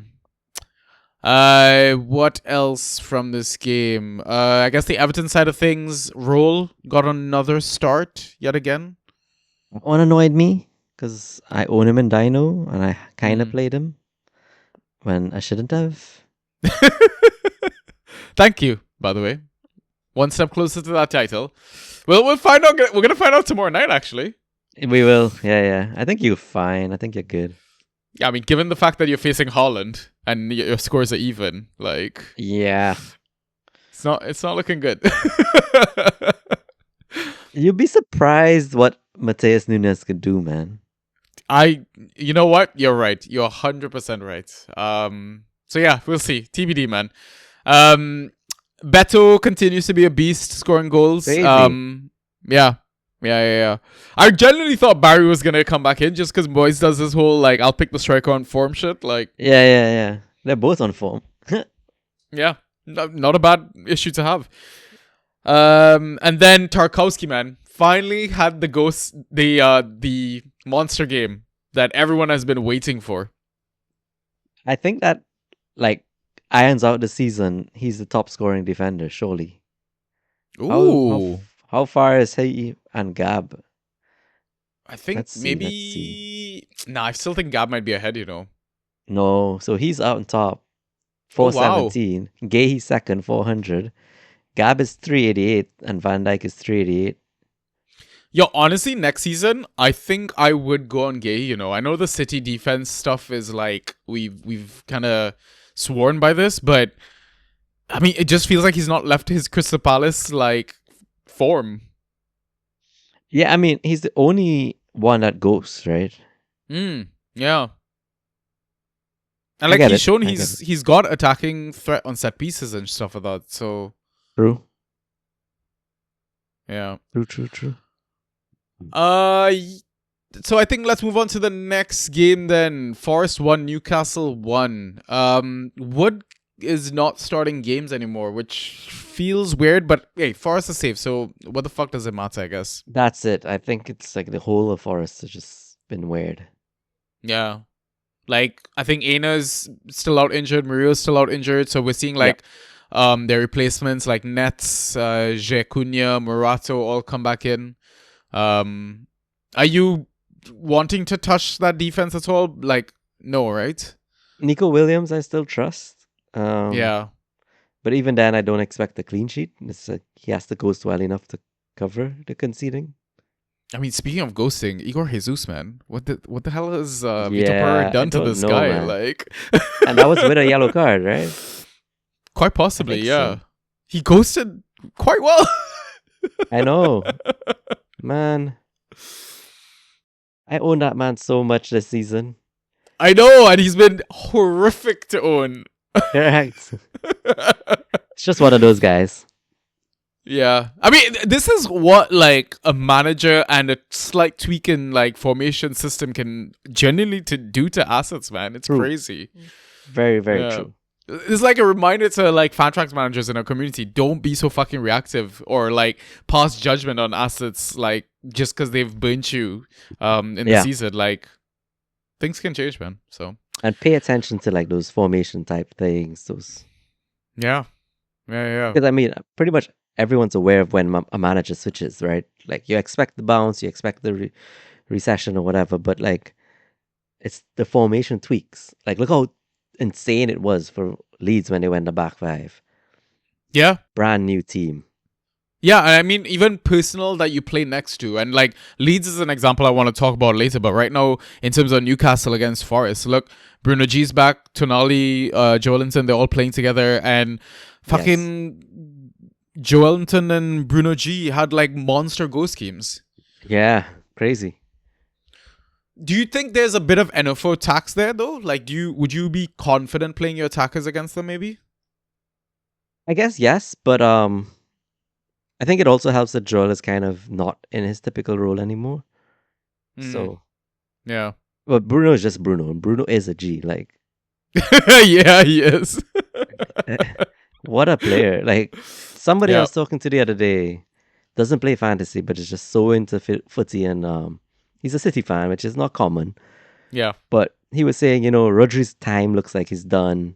What else from this game? I guess the Everton side of things, Roll got another start yet again. That one annoyed me because I own him in Dino and I kind of played him when I shouldn't have. Thank you, by the way. One step closer to that title. We'll find out. We're gonna find out tomorrow night, actually. We will. Yeah. I think you're fine. I think you're good. Yeah, I mean, given the fact that you're facing Haaland and your scores are even, like, Yeah. it's not looking good. You'd be surprised what Mateus Nunes could do, man. You know what? You're right. You're 100% right. So yeah, we'll see. TBD, man. Beto continues to be a beast, scoring goals. Crazy. Yeah. I genuinely thought Barry was gonna come back in just because Moyes does this whole like I'll pick the striker on form shit. Like, Yeah. They're both on form. yeah, not a bad issue to have. And then Tarkowski, man, finally had the monster game that everyone has been waiting for. I think that, like, irons out the season, he's the top scoring defender, surely. Ooh, How far is he and Gab? I think let's maybe. see. Nah, I still think Gab might be ahead. You know. No, so he's out on top. Oh, wow. 417. Gay second, 400. Gab is 388 and Van Dijk is 388. Yo, honestly, next season, I think I would go on Gay. You know, I know the City defense stuff is like we've kind of sworn by this, but I mean, it just feels like he's not left his Crystal Palace like form. Yeah, I mean, he's the only one that goes, right? Yeah. And I like get he's it, shown I get he's got attacking threat on set pieces and stuff like that. So True. yeah. True. So I think let's move on to the next game then. Forest 1, Newcastle 1. Wood is not starting games anymore, which feels weird, but hey, Forest is safe, so what the fuck does it matter, I guess? That's it. I think it's like the whole of Forest has just been weird. Yeah. Like, I think Aina's still out injured, Murillo's still out injured, so we're seeing like their replacements like Nets, Jekunya, Murato all come back in. Are you wanting to touch that defense at all? Like, no, right? Nico Williams, I still trust. Yeah. But even then, I don't expect a clean sheet. It's like he has to ghost well enough to cover the conceding. I mean, speaking of ghosting, Igor Jesus, man, what the hell has Vitor Yeah, Pereira I done to don't this know, guy? man. Like, And that was with a yellow card, right? quite possibly, think yeah. so. He ghosted quite well. I know. Man. I own that man so much this season. I know, and he's been horrific to own. Correct. It's just one of those guys. Yeah, I mean, this is what like a manager and a slight tweak in like formation system can genuinely to do to assets, man. It's True. crazy. Very, very Yeah. true. It's like a reminder to like Fantrax managers in our community: don't be so fucking reactive or like pass judgment on assets like just because they've burnt you in the Yeah. season. Like things can change, man. So And pay attention to like those formation type things. Those yeah. because I mean, pretty much everyone's aware of when a manager switches, right? Like you expect the bounce, you expect the recession or whatever, but like it's the formation tweaks. Like look how insane it was for Leeds when they went the back five. Yeah. Brand new team. Yeah, and I mean, even personal that you play next to. And like Leeds is an example I want to talk about later. But right now, in terms of Newcastle against Forest, look, Bruno G's back, Tonali, Joelinton, they're all playing together. And fucking Joelinton and Bruno G had like monster goal schemes. Yeah, crazy. Do you think there's a bit of NFO tax there though? Like, would you be confident playing your attackers against them maybe? I guess yes, but I think it also helps that Joel is kind of not in his typical role anymore. So, Yeah. but Bruno is just Bruno, and Bruno is a G. Like, Yeah, he is. what a player! Like, somebody I Yeah. was talking to the other day doesn't play fantasy, but is just so into footy, and he's a City fan, which is not common. Yeah. But he was saying, Rodri's time looks like he's done,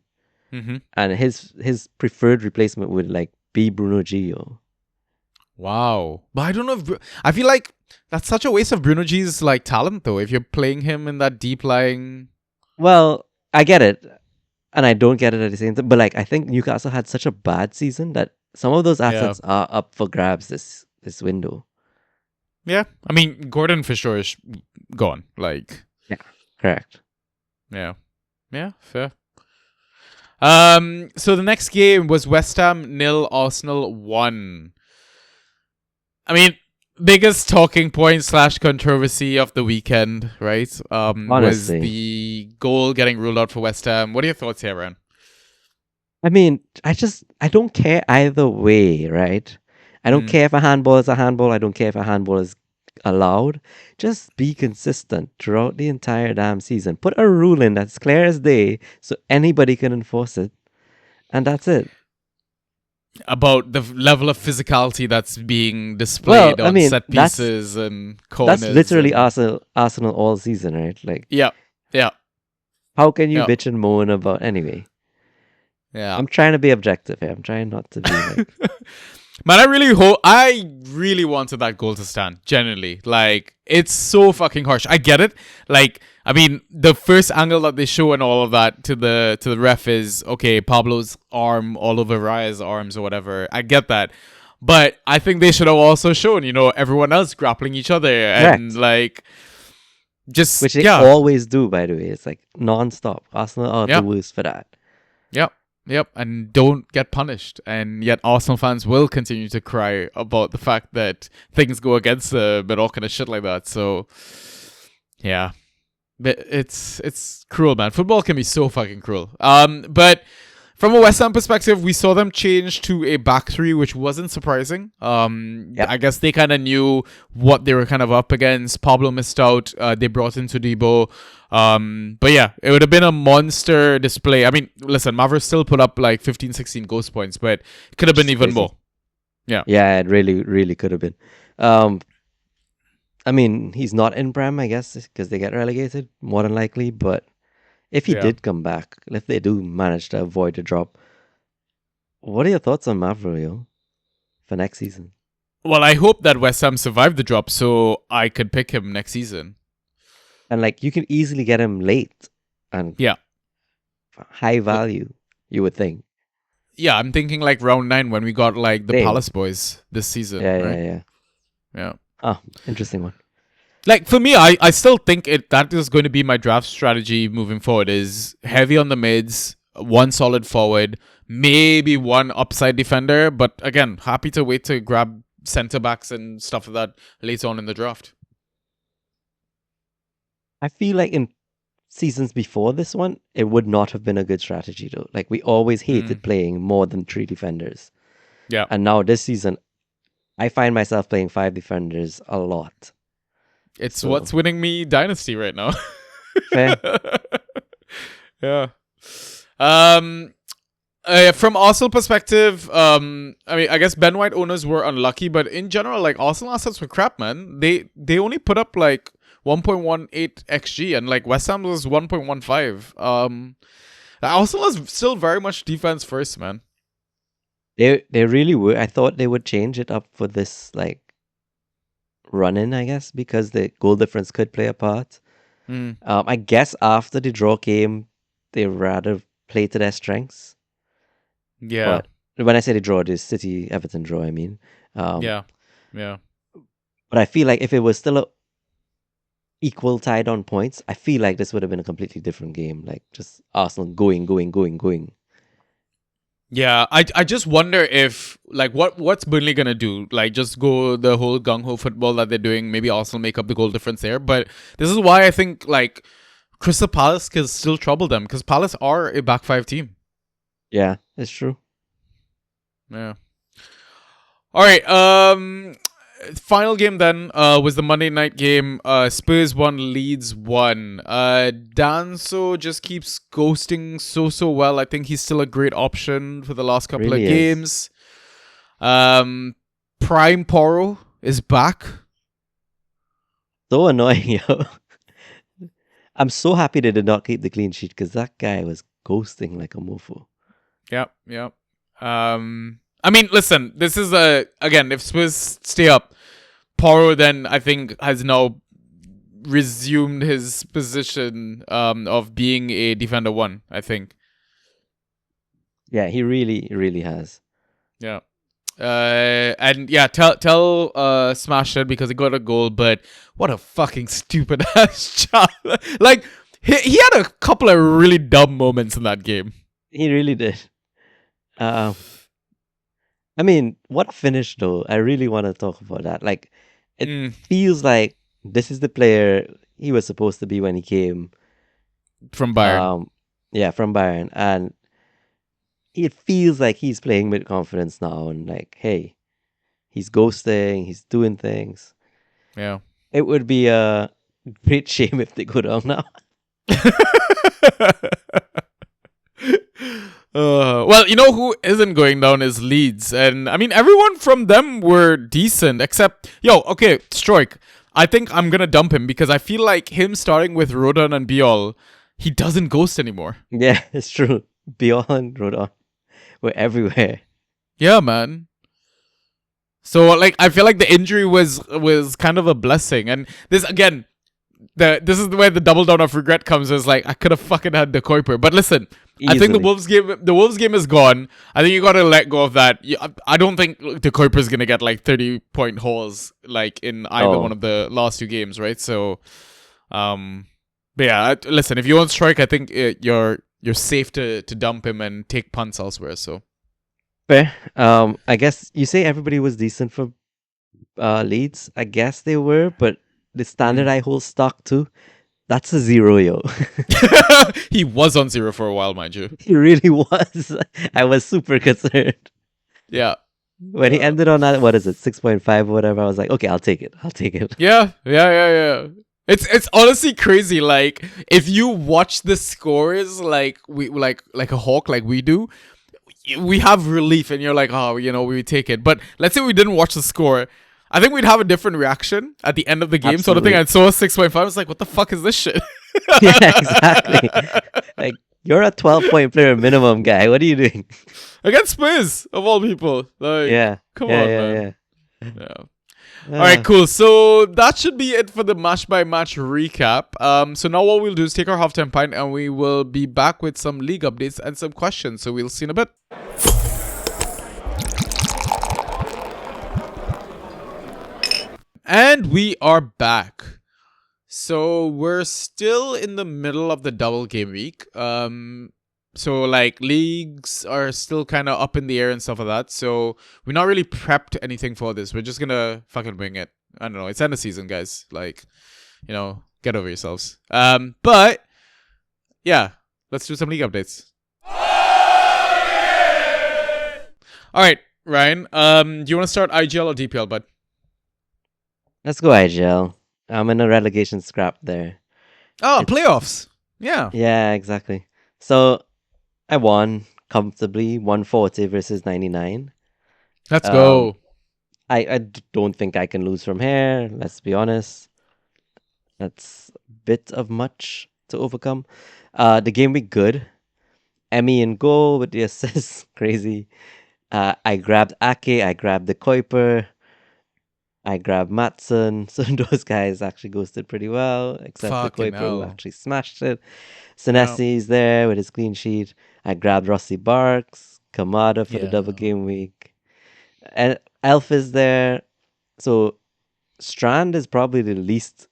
Mm-hmm. and his preferred replacement would like be Bruno G. Wow. But I don't know if I feel like that's such a waste of Bruno G's like talent though, if you're playing him in that deep lying. Well, I get it, and I don't get it at the same time. But like, I think Newcastle had such a bad season that some of those assets are up for grabs this window. Yeah. I mean, Gordon for sure is gone. Like, Correct. yeah. Yeah, fair. So the next game was West Ham 0, Arsenal 1. I mean, biggest talking point / controversy of the weekend, right? Was Honestly. the goal getting ruled out for West Ham. What are your thoughts here, Ryan? I mean, I don't care either way, right? I don't care if a handball is a handball. I don't care if a handball is allowed. Just be consistent throughout the entire damn season. Put a rule in that's clear as day so anybody can enforce it. And that's it. About the level of physicality that's being displayed Well, I on mean, set that's- pieces and corners. That's literally and... Arsenal all season, right? Like, Yeah, how can you Yeah. bitch and moan about anyway? yeah. I'm trying to be objective here. I'm trying not to be like, Man, I really wanted that goal to stand, genuinely. Like, it's so fucking harsh. I get it. Like, I mean, the first angle that they show and all of that to the ref is, okay, Pablo's arm all over Raya's arms or whatever. I get that. But I think they should have also shown, everyone else grappling each other and, Correct. like, just, which they yeah. always do, by the way. It's like non-stop. Arsenal are Yeah. the worst for that. Yep, and don't get punished. And yet Arsenal fans will continue to cry about the fact that things go against them and all kind of shit like that. So, yeah. But it's cruel, man. Football can be so fucking cruel. But from a West Ham perspective, we saw them change to a back three, which wasn't surprising. I guess they kind of knew what they were kind of up against. Pablo missed out. They brought in Todibo. But yeah, it would have been a monster display. I mean, listen, Mavericks still put up like 15, 16 ghost points, but it could have been even Crazy. more. Yeah, it really, really could have been. I mean, he's not in Prem, I guess, because they get relegated, more than likely. But If he Yeah. did come back, if they do manage to avoid a drop, what are your thoughts on Mavro for next season? Well, I hope that West Ham survived the drop so I could pick him next season. And like you can easily get him late and Yeah. high value, you would think. Yeah, I'm thinking like round 9 when we got like the Same. Palace boys this season. Yeah, right? yeah. Yeah. Oh, interesting one. Like for me, I still think that is going to be my draft strategy moving forward is heavy on the mids, one solid forward, maybe one upside defender, but again, happy to wait to grab center backs and stuff like that later on in the draft. I feel like in seasons before this one, it would not have been a good strategy though. Like we always hated playing more than 3 defenders. Yeah. And now this season, I find myself playing 5 defenders a lot. It's So- what's winning me Dynasty right now. Fair. Yeah. From Arsenal perspective, I mean, I guess Ben White owners were unlucky, but in general, like Arsenal assets were crap, man. They only put up like 1.18 xG, and like West Ham was 1.15. Arsenal is still very much defense first, man. They really were. I thought they would change it up for this like run in, I guess, because the goal difference could play a part. I guess after the draw came, they rather play to their strengths. Yeah. But when I say the draw, the City Everton draw, I mean. Yeah. But I feel like if it was still a equal tied on points, I feel like this would have been a completely different game. Like just Arsenal going. Yeah, I just wonder if like what's Burnley gonna do? Like just go the whole gung ho football that they're doing. Maybe Arsenal make up the goal difference there. But this is why I think like Crystal Palace can still trouble them because Palace are a back 5 team. Yeah, it's true. Yeah. All right. Final game then was the Monday night game. Spurs 1, Leeds 1. Danso just keeps ghosting so well. I think he's still a great option for the last couple Really of games. Prime Poro is back. So annoying, yo. I'm so happy they did not keep the clean sheet because that guy was ghosting like a mofo. Yep. I mean, listen, this is again, if Spurs stay up, Poro then I think has now resumed his position of being a defender 1, I think. Yeah, he really has. Yeah. And yeah, tell Smash it because he got a goal, but what a fucking stupid ass child. Like he had a couple of really dumb moments in that game. He really did. I mean, what a finish though. I really want to talk about that. Like, it feels like this is the player he was supposed to be when he came. From Bayern. Yeah, from Bayern. And it feels like he's playing with confidence now. And like, hey, he's ghosting, he's doing things. Yeah. It would be a great shame if they go down now. Well, you know who isn't going down is Leeds. And I mean, everyone from them were decent except, okay, Stroik. I think I'm going to dump him because I feel like him starting with Rodon and Biol, he doesn't ghost anymore. Yeah, it's true. Biol and Rodon were everywhere. Yeah, man. So, like, I feel like the injury was kind of a blessing. And this, again, this is where the double down of regret comes. Is like, I could have fucking had the Kuiper. But listen, I think the Wolves game is gone. I think you got to let go of that. I don't think the Kuiper is going to get like 30-point hauls like in either one of the last 2 games, right? So, but yeah, listen, if you want Strike, I think you're safe to dump him and take punts elsewhere. So fair. I guess you say everybody was decent for Leeds. I guess they were, but the standard I hold stock to, that's a 0, yo. He was on 0 for a while, mind you. He really was. I was super concerned. Yeah. When he ended on that, 6.5 or whatever, I was like, okay, I'll take it. Yeah. It's honestly crazy. Like, if you watch the scores like we like a hawk like we do, we have relief and you're like, oh, we take it. But let's say we didn't watch the score. I think we'd have a different reaction at the end of the game. Sort of thing. I saw 6.5. I was like, what the fuck is this shit? Yeah, exactly. Like, you're a 12-point player minimum guy. What are you doing? Against Spurs, of all people. Like, Yeah. come yeah, on, yeah, man. Yeah. Yeah. All right, cool. So that should be it for the match by match recap. So now what we'll do is take our halftime pint and we will be back with some league updates and some questions. So we'll see in a bit. And we are back. So we're still in the middle of the double game week. So like leagues are still kind of up in the air and stuff like that. So we're not really prepped anything for this. We're just gonna fucking wing it. I don't know. It's end of season, guys. Like, you know, get over yourselves. But yeah, let's do some league updates. All right, Ryan. Do you want to start IGL or DPL, bud? Let's go IGL. I'm in a relegation scrap there. Oh, playoffs. Yeah. Yeah, exactly. So I won comfortably, 140 versus 99. Let's go. Don't think I can lose from here. Let's be honest. That's a bit of much to overcome. The game week good. Emmy in goal with the assist. Crazy. I grabbed Ake. I grabbed the Kuiper. I grabbed Matson. So those guys actually ghosted pretty well, except Fucking the Kuiper who hell. actually smashed it. Senesi's there with his clean sheet. I grabbed Rossi Barks, Kamada for the double game week. And Elf is there. So Strand is probably the least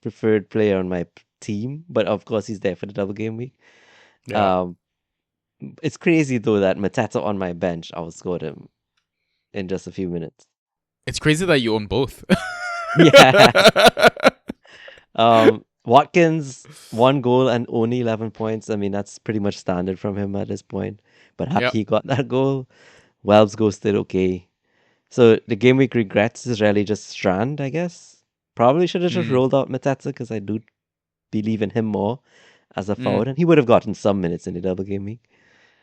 preferred player on my team, but of course he's there for the double game week. Yeah. It's crazy though that Matata on my bench outscored him in just a few minutes. It's crazy that you own both. Yeah. Watkins, 1 goal and only 11 points. I mean, that's pretty much standard from him at this point. But happy he got that goal. Welbs ghosted okay. So the game week regrets is really just Strand, I guess. Probably should have just rolled out Matata because I do believe in him more as a forward. And he would have gotten some minutes in the double game week.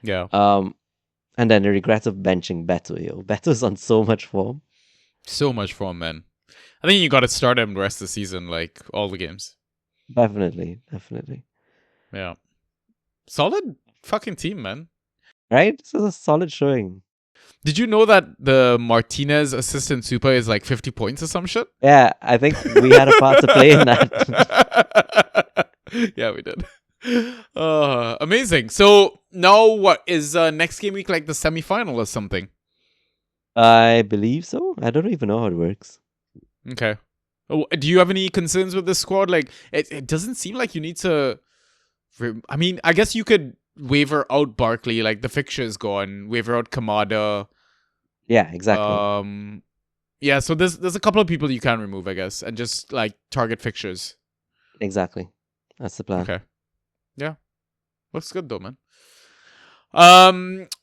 Yeah. And then the regrets of benching Beto. Beto's on so much form. So much fun, man. I think you got to start him the rest of the season, like all the games. Definitely. Yeah. Solid fucking team, man. Right? This is a solid showing. Did you know that the Martinez assistant super is like 50 points or some shit? Yeah, I think we had a part to play in that. Yeah, we did. Amazing. So now what is next game week like the semi-final or something? I believe so. I don't even know how it works. Okay. Oh, do you have any concerns with this squad? Like, it doesn't seem like you need to... I mean, I guess you could waiver out Barkley, like the fixture is gone. Waiver out Kamada. Yeah, exactly. Yeah, so there's a couple of people you can remove, I guess, and just like target fixtures. Exactly. That's the plan. Okay. Yeah. Looks good though, man.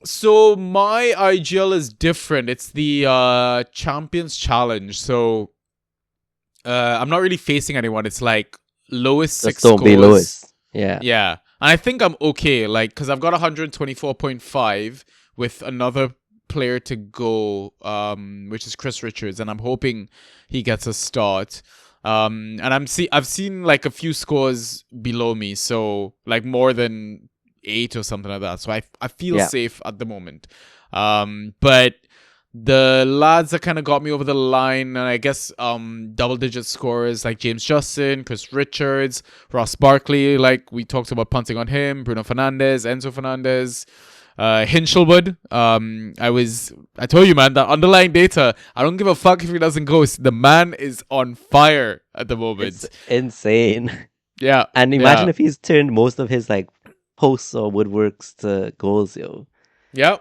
So my IGL is different. It's the Champions Challenge. So I'm not really facing anyone. It's like lowest Just 6 don't scores. be lowest. Yeah. Yeah. And I think I'm okay, like, because I've got 124.5 with another player to go, which is Chris Richards, and I'm hoping he gets a start. And I've seen like a few scores below me, so like more than 8 or something like that. So I feel safe at the moment. But the lads that kind of got me over the line, and I guess double-digit scorers like James Justin, Chris Richards, Ross Barkley, like we talked about punting on him, Bruno Fernandes, Enzo Fernandez, Hinchelwood. I told you, man, that underlying data, I don't give a fuck if he doesn't go. The man is on fire at the moment. It's insane. Yeah. And imagine if he's turned most of his like posts or woodworks to goals, yo. Yeah,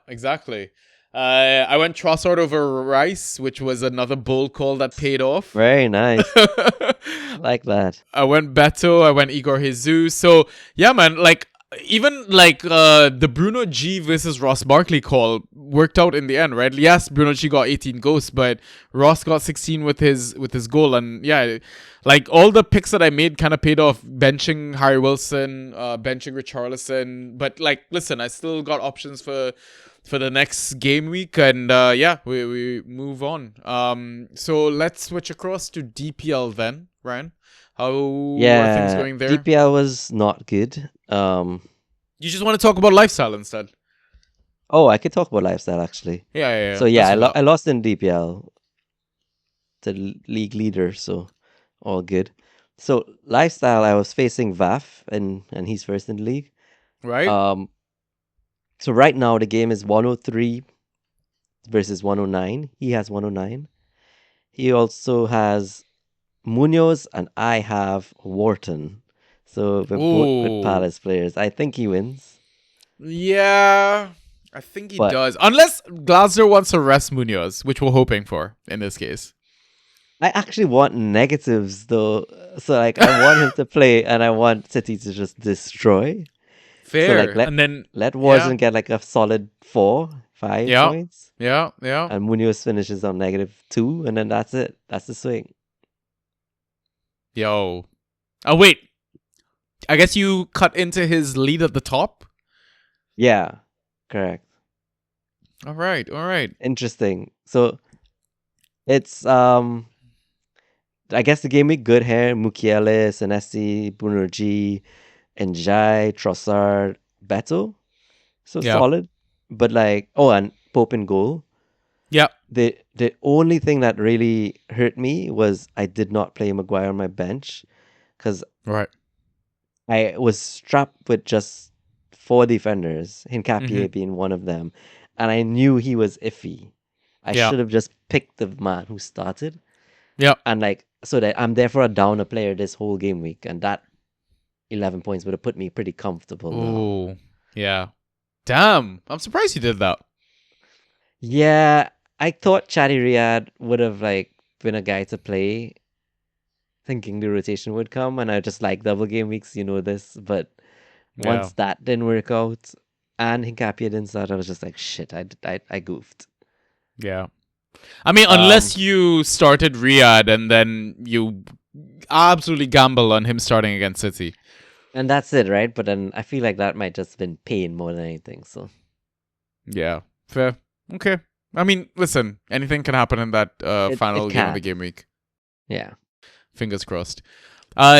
exactly. I went Trossard over Rice, which was another bold call that paid off. Very nice. Like that. I went Beto. I went Igor Jesus. So, yeah, man, like, even like the Bruno G versus Ross Barkley call worked out in the end, right? Yes, Bruno G got 18 ghosts, but Ross got 16 with his goal, and yeah, like all the picks that I made kind of paid off. Benching Harry Wilson, benching Richarlison, but like, listen, I still got options for the next game week, and yeah, we move on. So let's switch across to DPL then, Ryan. How are things Yeah, going there? DPL was not good. You just want to talk about lifestyle instead. Oh, I could talk about lifestyle actually. Yeah. So yeah, Let's do that. I lost in DPL, the league leader, so all good. So lifestyle, I was facing VAF, and he's first in the league. Right? So right now the game is 103 versus 109. He has 109. He also has Munoz, and I have Wharton. So we're both good Ooh. Palace players. I think he wins. Yeah, I think he But- does. Unless Glasner wants to rest Munoz, which we're hoping for in this case. I actually want negatives though. So like I want him to play, and I want City to just destroy. Fair. like, let- and then, Let Wharton get like a solid 4-5 Yeah. points. yeah. And Munoz finishes on -2, and then that's it. That's the swing. Yo. Oh, wait. I guess you cut into his lead at the top? Yeah, correct. All right. Interesting. So it's I guess the game week good here. Mukiele, Senesi, Bunerji, Njai, Trossard, Beto. So Yeah. solid. But like and Pope in goal. Yeah. The only thing that really hurt me was I did not play Maguire on my bench because Right. I was strapped with just 4 defenders, Hincapie Mhm. being one of them, and I knew he was iffy. I Yeah. should have just picked the man who started, Yeah. and like so that I'm therefore a downer player this whole game week, and that 11 points would have put me pretty comfortable now. Ooh. Yeah. Damn. I'm surprised you did that. Yeah, I thought Chatty Riyadh would have like been a guy to play, thinking the rotation would come, and I just like double game weeks, you know this. But once that didn't work out, and Hincapie didn't start, I was just like, shit, I goofed. Yeah. I mean, unless you started Riyadh and then you absolutely gamble on him starting against City. And that's it, right? But then I feel like that might just have been pain more than anything. So Yeah. Fair. Okay. I mean, listen, anything can happen in that final it game of the can. game week. yeah. Fingers crossed.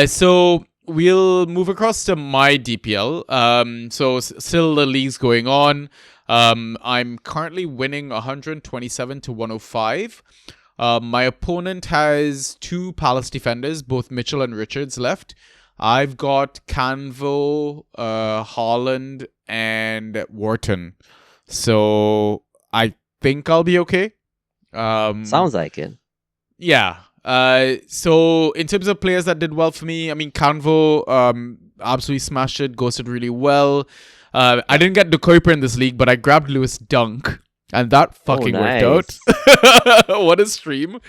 So we'll move across to my DPL. So still the league's going on. I'm currently winning 127 to 105. My opponent has 2 Palace defenders, both Mitchell and Richards left. I've got Canvo, Haaland, and Wharton. So I think I'll be okay. Sounds like it. Yeah. So in terms of players that did well for me, I mean, Canvo absolutely smashed it, ghosted really well. I didn't get De Kuiper in this league, but I grabbed Lewis Dunk, and that fucking worked out. What a stream.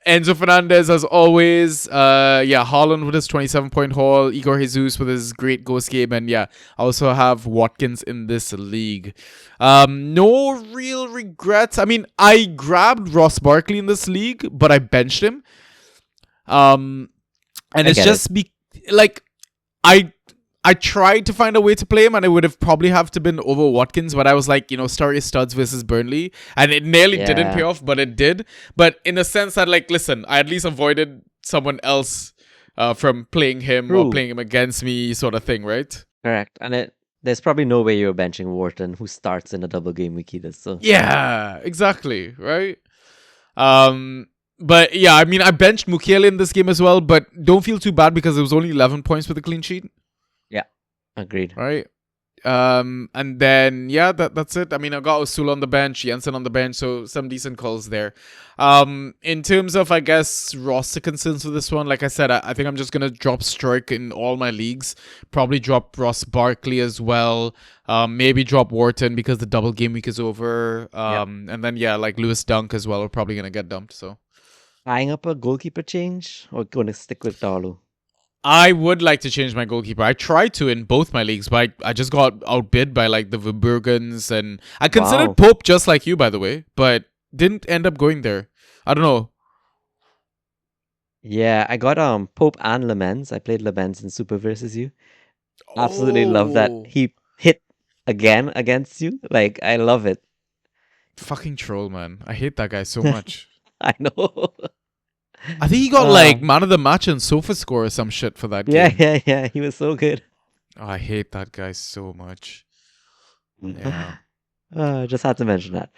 Enzo Fernandez, as always. Haaland with his 27-point haul. Igor Jesus with his great ghost game. And yeah, I also have Watkins in this league. No real regrets. I mean, I grabbed Ross Barkley in this league, but I benched him. And it's just I tried to find a way to play him, and it would have probably have to been over Watkins, but I was like, start your studs versus Burnley, and it nearly didn't pay off, but it did. But in a sense that, like, listen, I at least avoided someone else from playing him or playing him against me, sort of thing, right? Correct. And there's probably no way you're benching Wharton, who starts in a double game week either. So Yeah, exactly, right? But yeah, I mean, I benched Mukiele in this game as well, but don't feel too bad because it was only 11 points with a clean sheet. agreed. Right. And then that's it. I mean, I got Usul on the bench, Jensen on the bench, so some decent calls there. In terms of, I guess, roster concerns for this one, like I said, I think I'm just gonna drop Strike in all my leagues. Probably drop Ross Barkley as well. Maybe drop Wharton because the double game week is over. And then like Lewis Dunk as well. We're probably gonna get dumped. So Eyeing up a goalkeeper change or going to stick with Darlow? I would like to change my goalkeeper. I tried to in both my leagues, but I just got outbid by like the Verburgens, and I considered Wow. Pope just like you, by the way, but didn't end up going there. I don't know. Yeah, I got Pope and Lemens. I played Lemens in Super versus you. Absolutely love that Oh, he hit again against you. Like, I love it. fucking troll, man. I hate that guy so much. I know. I think he got Uh, like man of the match and sofa score or some shit for that yeah, game. yeah. He was so good. Oh, I hate that guy so much. Yeah. Just had to mention that.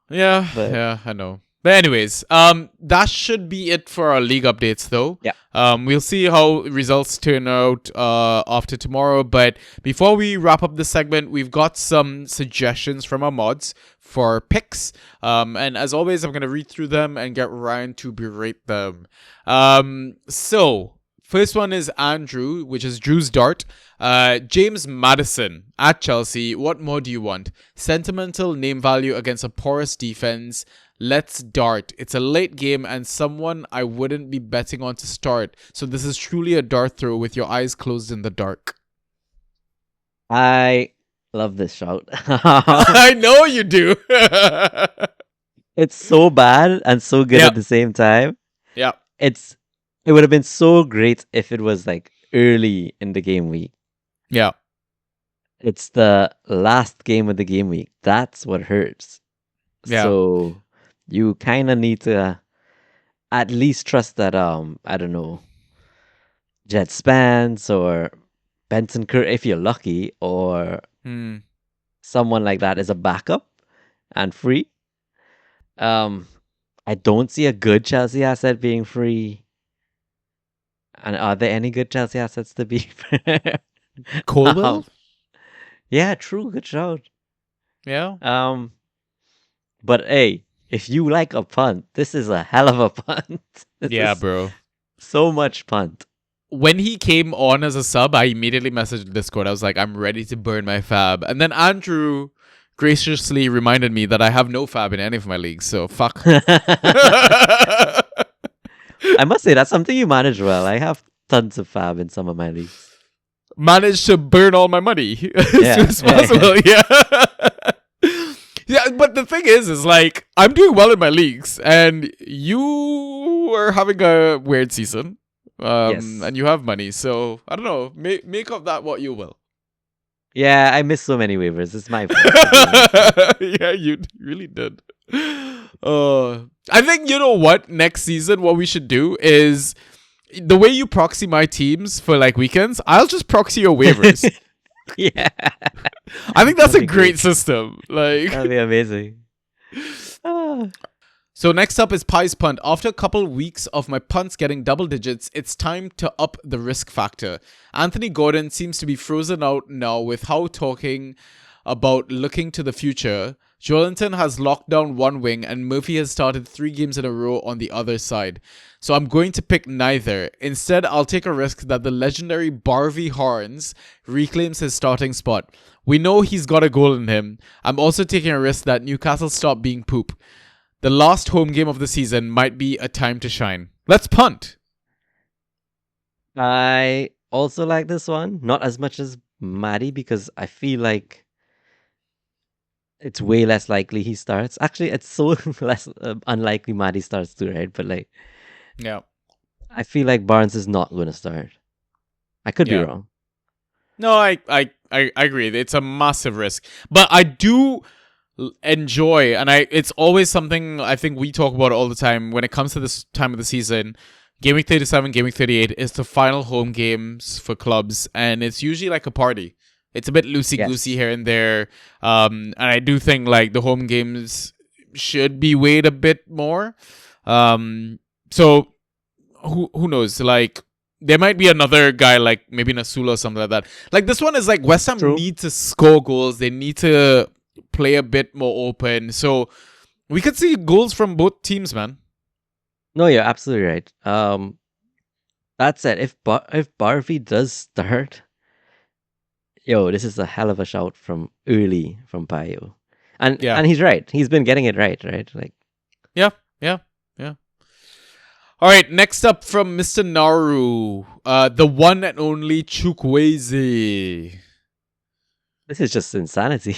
Yeah, But yeah, I know. But anyways, that should be it for our league updates, though. Yeah. We'll see how results turn out after tomorrow. But before we wrap up this segment, we've got some suggestions from our mods for picks. And as always, I'm gonna read through them and get Ryan to berate them. So first one is Andrew, which is Drew's Dart. James Madison at Chelsea. What more do you want? Sentimental name value against a porous defense. Let's dart. It's a late game and someone I wouldn't be betting on to start. So this is truly a dart throw with your eyes closed in the dark. I love this shout. I know you do. It's so bad and so good Yeah. at the same time. Yeah. It would have been so great if it was like early in the game week. Yeah. It's the last game of the game week. That's what hurts. Yeah. So you kind of need to at least trust that I don't know, Jet Spence or Benson Kerr if you're lucky, or Hmm. someone like that is a backup and free. I don't see a good Chelsea asset being free. And are there any good Chelsea assets to be fair? Colwell? Yeah, true, good shout. Yeah. But hey, if you like a punt, this is a hell of a punt. This Yeah, is bro. so much punt. When he came on as a sub, I immediately messaged Discord. I was like, I'm ready to burn my fab. And then Andrew graciously reminded me that I have no fab in any of my leagues, so fuck. I must say that's something you manage well. I have tons of fab in some of my leagues. Managed to burn all my money as Yeah, soon as yeah, possible. Yeah. Yeah, but the thing is like, I'm doing well in my leagues, and you are having a weird season. Yes. And you have money, so I don't know. Make of that what you will. Yeah, I missed so many waivers. It's my fault. Yeah, you really did. I think, you know what, next season what we should do is the way you proxy my teams for like weekends, I'll just proxy your waivers. Yeah. I think that's That'd a be great great. system. Like, That'd be amazing. Ah. so next up is Pie's punt. After a couple weeks of my punts getting double digits, it's time to up the risk factor. Anthony Gordon seems to be frozen out now with how talking about looking to the future. Joelinton has locked down one wing and Murphy has started 3 games in a row on the other side. So I'm going to pick neither. Instead, I'll take a risk that the legendary Barvey Horns reclaims his starting spot. We know he's got a goal in him. I'm also taking a risk that Newcastle stop being poop. The last home game of the season might be a time to shine. Let's punt. I also like this one, not as much as Maddie, because I feel like it's way less likely he starts. Actually, it's so less unlikely Maddie starts too, right? But like, Yeah. I feel like Barnes is not going to start. I could be Yeah. wrong. No, I agree. It's a massive risk. But I do enjoy, and it's always something I think we talk about all the time when it comes to this time of the season. Game week 37, game week 38 is the final home games for clubs, and it's usually like a party. It's a bit loosey-goosey here and there. And I do think like the home games should be weighed a bit more. So who knows? Like, there might be another guy like maybe Nasula or something like that. Like, this one is like West Ham True. need to score goals. They need to play a bit more open. So we could see goals from both teams, man. No, you're absolutely right. That said, if Barvey does start, yo, this is a hell of a shout from early from Payo. And Yeah. and he's right. He's been getting it right? Like, Yeah. All right, next up from Mr. Naru, the one and only Chukwueze. This is just insanity.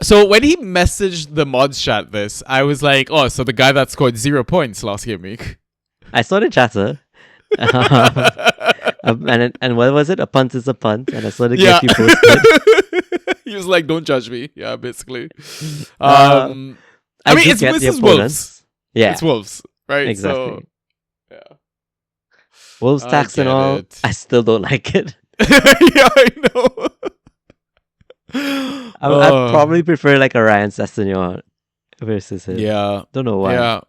So when he messaged the mods chat this, I was like, oh, so the guy that scored 0 points last game week. I saw the chatter. And what was it? A punt is a punt. And I saw the Yeah. GIF you posted. He was like, don't judge me. Yeah, basically. I mean, do it's get the Wolves. opponents. Yeah, It's Wolves, right? exactly. So, yeah. Wolves I tax and get all. it. I still don't like it. Yeah, I know. I'd probably prefer like a Ryan Sessegnon versus him. Yeah. Don't know why. Yeah.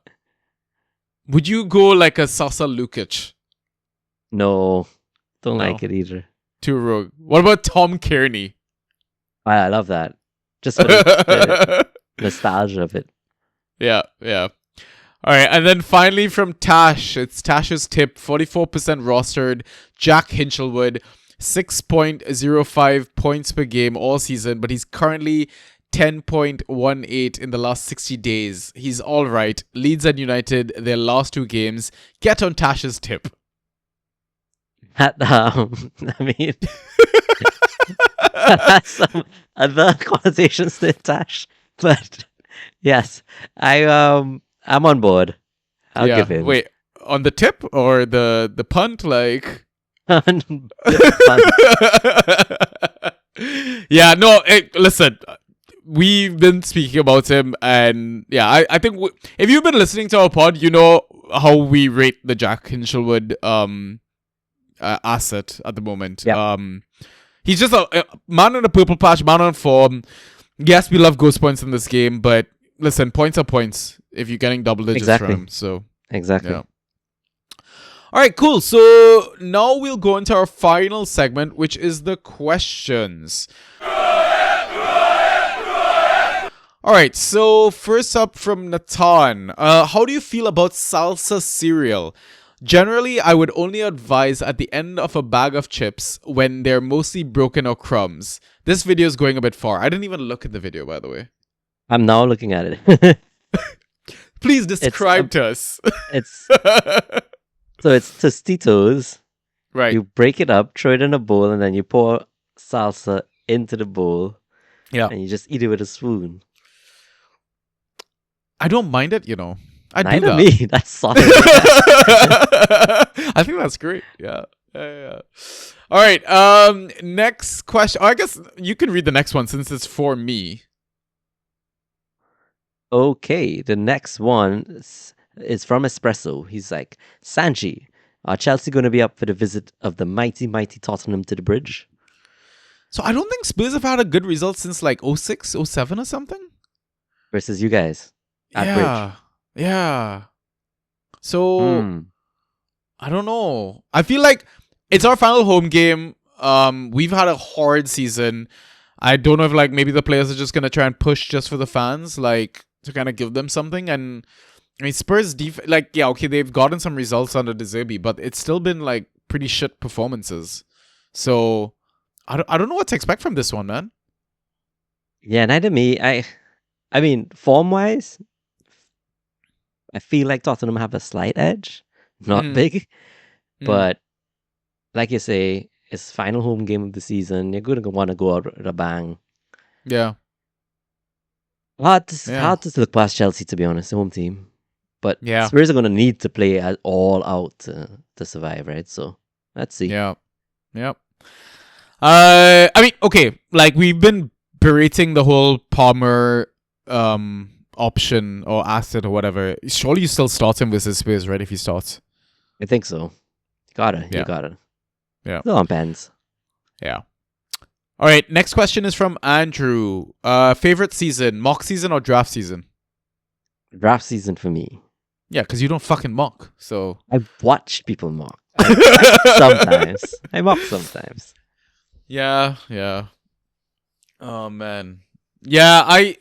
Would you go like a Sasa Lukic? No, don't No. like it either. Too rogue. What about Tom Kearney? I love that. Just for the nostalgia of it. Yeah, yeah. All right, and then finally from Tash, it's Tash's tip, 44% rostered, Jack Hinchelwood, 6.05 points per game all season, but he's currently 10.18 in the last 60 days. He's all right. Leeds and United, their last 2 games. Get on Tash's tip. I mean, some other connotations to Tash, but yes, I'm on board. I'll give him. Wait, on the tip or the punt? Like, yeah, no. Listen, we've been speaking about him, and yeah, I think if you've been listening to our pod, you know how we rate the Jack Hinchelwood asset at the moment. Yep. He's just a man on a purple patch, man on form. Yes, we love ghost points in this game, but listen, points are points if you're getting double digits Exactly. from him. So Exactly. yeah. All right, cool. So now we'll go into our final segment, which is the questions. All right, so first up from Natan. How do you feel about salsa cereal? Generally, I would only advise at the end of a bag of chips when they're mostly broken or crumbs. This video is going a bit far. I didn't even look at the video, by the way. I'm now looking at it. Please describe to us. It's Tostitos. Right. You break it up, throw it in a bowl, and then you pour salsa into the bowl. Yeah. And you just eat it with a spoon. I don't mind it, you know. I do Neither that. me. That's solid. I think that's great. Yeah. Yeah. All right. Next question. I guess you can read the next one since it's for me. Okay, the next one is from Espresso. He's like, Sanji, are Chelsea going to be up for the visit of the mighty, mighty Tottenham to the bridge? So I don't think Spurs have had a good result since like 06, 07 or something. Versus you guys at bridge. Yeah. So I don't know. I feel like it's our final home game. We've had a horrid season. I don't know if like maybe the players are just gonna try and push just for the fans, like to kind of give them something. And I mean Spurs like yeah, okay, they've gotten some results under De Zerbi, but it's still been like pretty shit performances. So I don't know what to expect from this one, man. Yeah, neither me. I mean, form-wise, I feel like Tottenham have a slight edge. Not big, but like you say, it's final home game of the season. You're going to want to go out with a bang. Yeah. Hard to look past Chelsea, to be honest, the home team. But Yeah. Spurs are going to need to play all out to survive, right? So let's see. Yeah. Yep. I mean, okay, like we've been berating the whole Palmer option or asset or whatever. Surely you still start him versus Spurs, right? If he starts. I think so. You Yeah. gotta. Yeah. Still on pens. Yeah. All right, next question is from Andrew. Favorite season, mock season or draft season? Draft season for me. Yeah, because you don't fucking mock. So I watch people mock. Sometimes. I mock sometimes. Yeah. Oh man. Yeah, I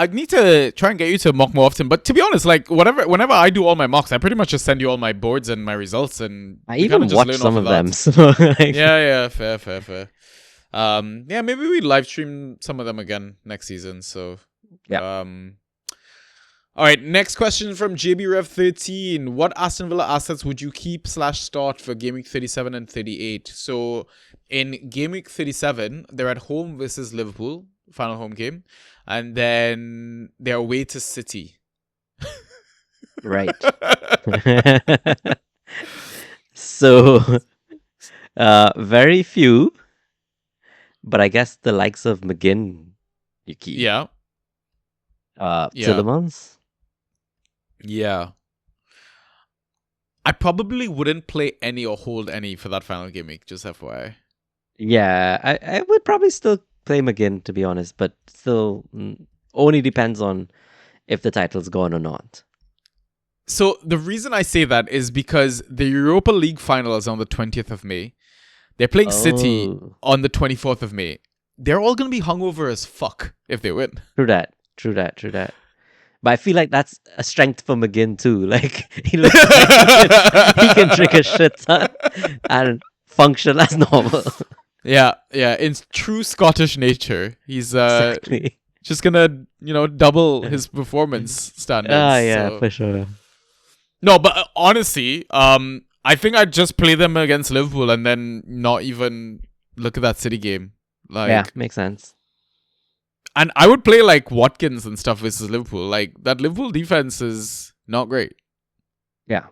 need to try and get you to mock more often. But to be honest, like whenever I do all my mocks, I pretty much just send you all my boards and my results, and I you even kinda just watch learn some off of them. that. So like, Yeah, fair. Yeah, maybe we live stream some of them again next season. So yeah. All right, next question from JBRev13. What Aston Villa assets would you keep / start for Game Week 37 and 38? So in Game Week 37, they're at home versus Liverpool, final home game, and then they're away to City. Right. So, very few, but I guess the likes of McGinn, you keep. Yeah. Yeah. Tillemans. Yeah. I probably wouldn't play any or hold any for that final game week, just FYI. Yeah, I would probably still play McGinn, to be honest, but still only depends on if the title's gone or not. So the reason I say that is because the Europa League final is on the 20th of May. They're playing City on the 24th of May. They're all going to be hungover as fuck if they win. True that. But I feel like that's a strength for McGinn too. Like he looks like he can drink a shit ton and function as normal. Yeah. In true Scottish nature, he's Exactly. just gonna double his performance standards. Yeah, so. for sure. No, but honestly, I think I'd just play them against Liverpool and then not even look at that City game. Like, Yeah, makes sense. And I would play like Watkins and stuff versus Liverpool. Like that Liverpool defense is not great. Yeah.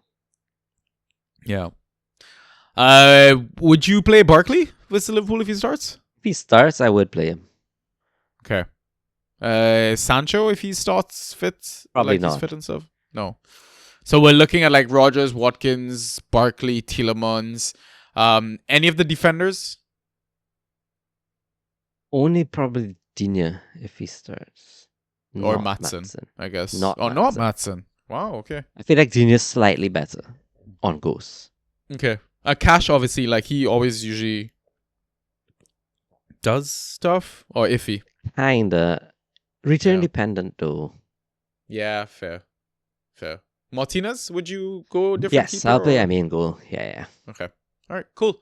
Yeah. Would you play Barkley versus Liverpool if he starts? If he starts, I would play him. Okay. Sancho if he starts fit? Probably like not. He's fit and stuff? No. So we're looking at like Rodgers, Watkins, Barkley, Tielemans. Any of the defenders? Only probably Digne if he starts. Or Not Maatsen, I guess. Not Not Maatsen. Wow, okay. I feel like Digne's slightly better on goals. Okay. Cash, obviously, like he always usually does stuff or iffy. Kinda. Return Yeah. dependent though. Yeah, fair. Martinez, would you go different? Yes, keeper, I'll play or- I mean goal. Yeah. Okay. All right, cool.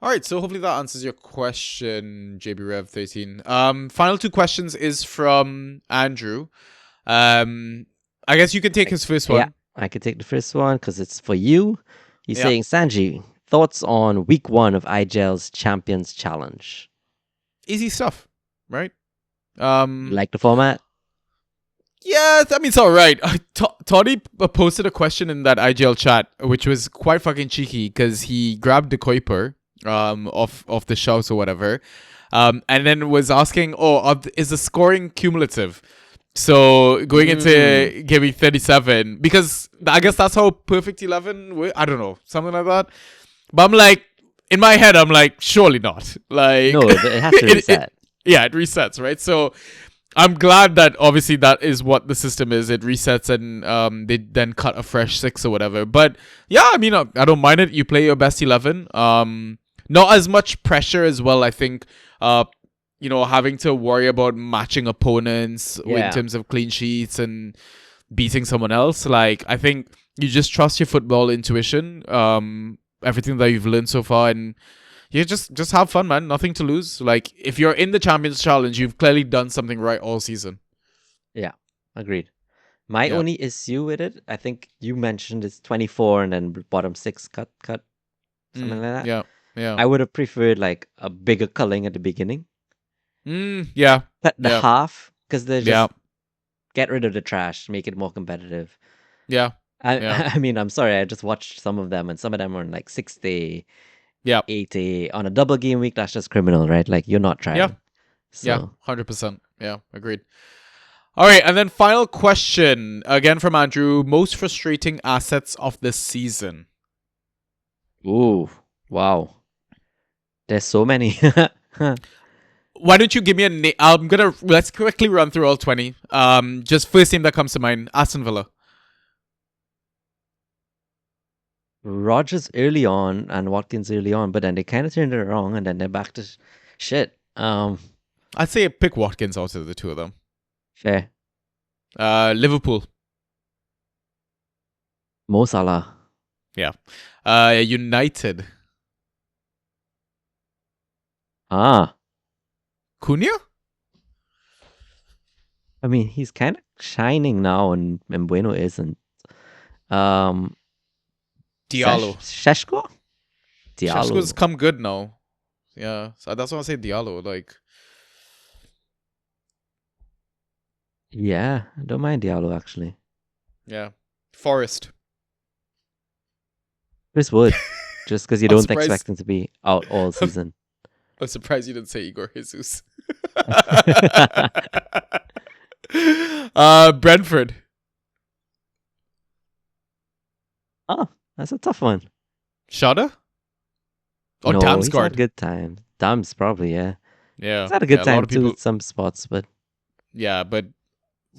All right, so hopefully that answers your question, JBRev13. Final two questions is from Andrew. I guess you can take his first one. Yeah, I could take the first one because it's for you. He's Yeah. saying, Sanji, thoughts on week 1 of IGL's Champions Challenge? Easy stuff, right? You like the format? Yeah, I mean, it's all right. Toddy posted a question in that IGL chat, which was quite fucking cheeky because he grabbed the Kuiper of the shows or whatever, and then was asking, is the scoring cumulative? So going into Game Week 37, because I guess that's how Perfect 11, I don't know, something like that. But I'm like, in my head, I'm like, surely not. Like, No, it has to reset. it resets, right? So I'm glad that obviously that is what the system is. It resets and they then cut a fresh 6 or whatever. But yeah, I mean, I don't mind it. You play your best 11. Not as much pressure as well, I think. Having to worry about matching opponents in terms of clean sheets and beating someone else. Like, I think you just trust your football intuition, everything that you've learned so far, and you just have fun, man. Nothing to lose. Like, if you're in the Champions Challenge, you've clearly done something right all season. Yeah, agreed. My only issue with it, I think you mentioned, is 24 and then bottom 6 cut, something like that. Yeah. I would have preferred like a bigger culling at the beginning. Yeah. Cut the half, because they just Yeah. get rid of the trash, make it more competitive. Yeah. I mean, I'm sorry, I just watched some of them, and some of them were like 60, Yeah. 80 on a double game week. That's just criminal, right? Like, you're not trying. Yeah. So, Yeah. 100%. Yeah. Agreed. All right. And then final question again from Andrew. Most frustrating assets of this season. Ooh, wow. There's so many. Why don't you give me a name? Let's quickly run through all 20. Just first name that comes to mind, Aston Villa. Rodgers early on and Watkins early on, but then they kind of turned it around and then they're back to shit. I'd say pick Watkins out of the two of them. Fair. Liverpool. Mo Salah. Yeah. United. Ah. Cunha? I mean, he's kind of shining now, and Bueno isn't. Diallo. Sheshko? Sheshko's Diallo. come good now. Yeah, so that's why I say Diallo. Like, Yeah, I don't mind Diallo actually. yeah, Forest. Chris Wood, just because you I'm don't surprised- expect him to be out all season. I'm surprised you didn't say Igor Jesus. Brentford. Oh, that's a tough one. Shada? Or No, he's Damsgaard? had good time. Dams probably, yeah. Yeah. He's had a good yeah, time lot of too people, with some spots, but yeah, but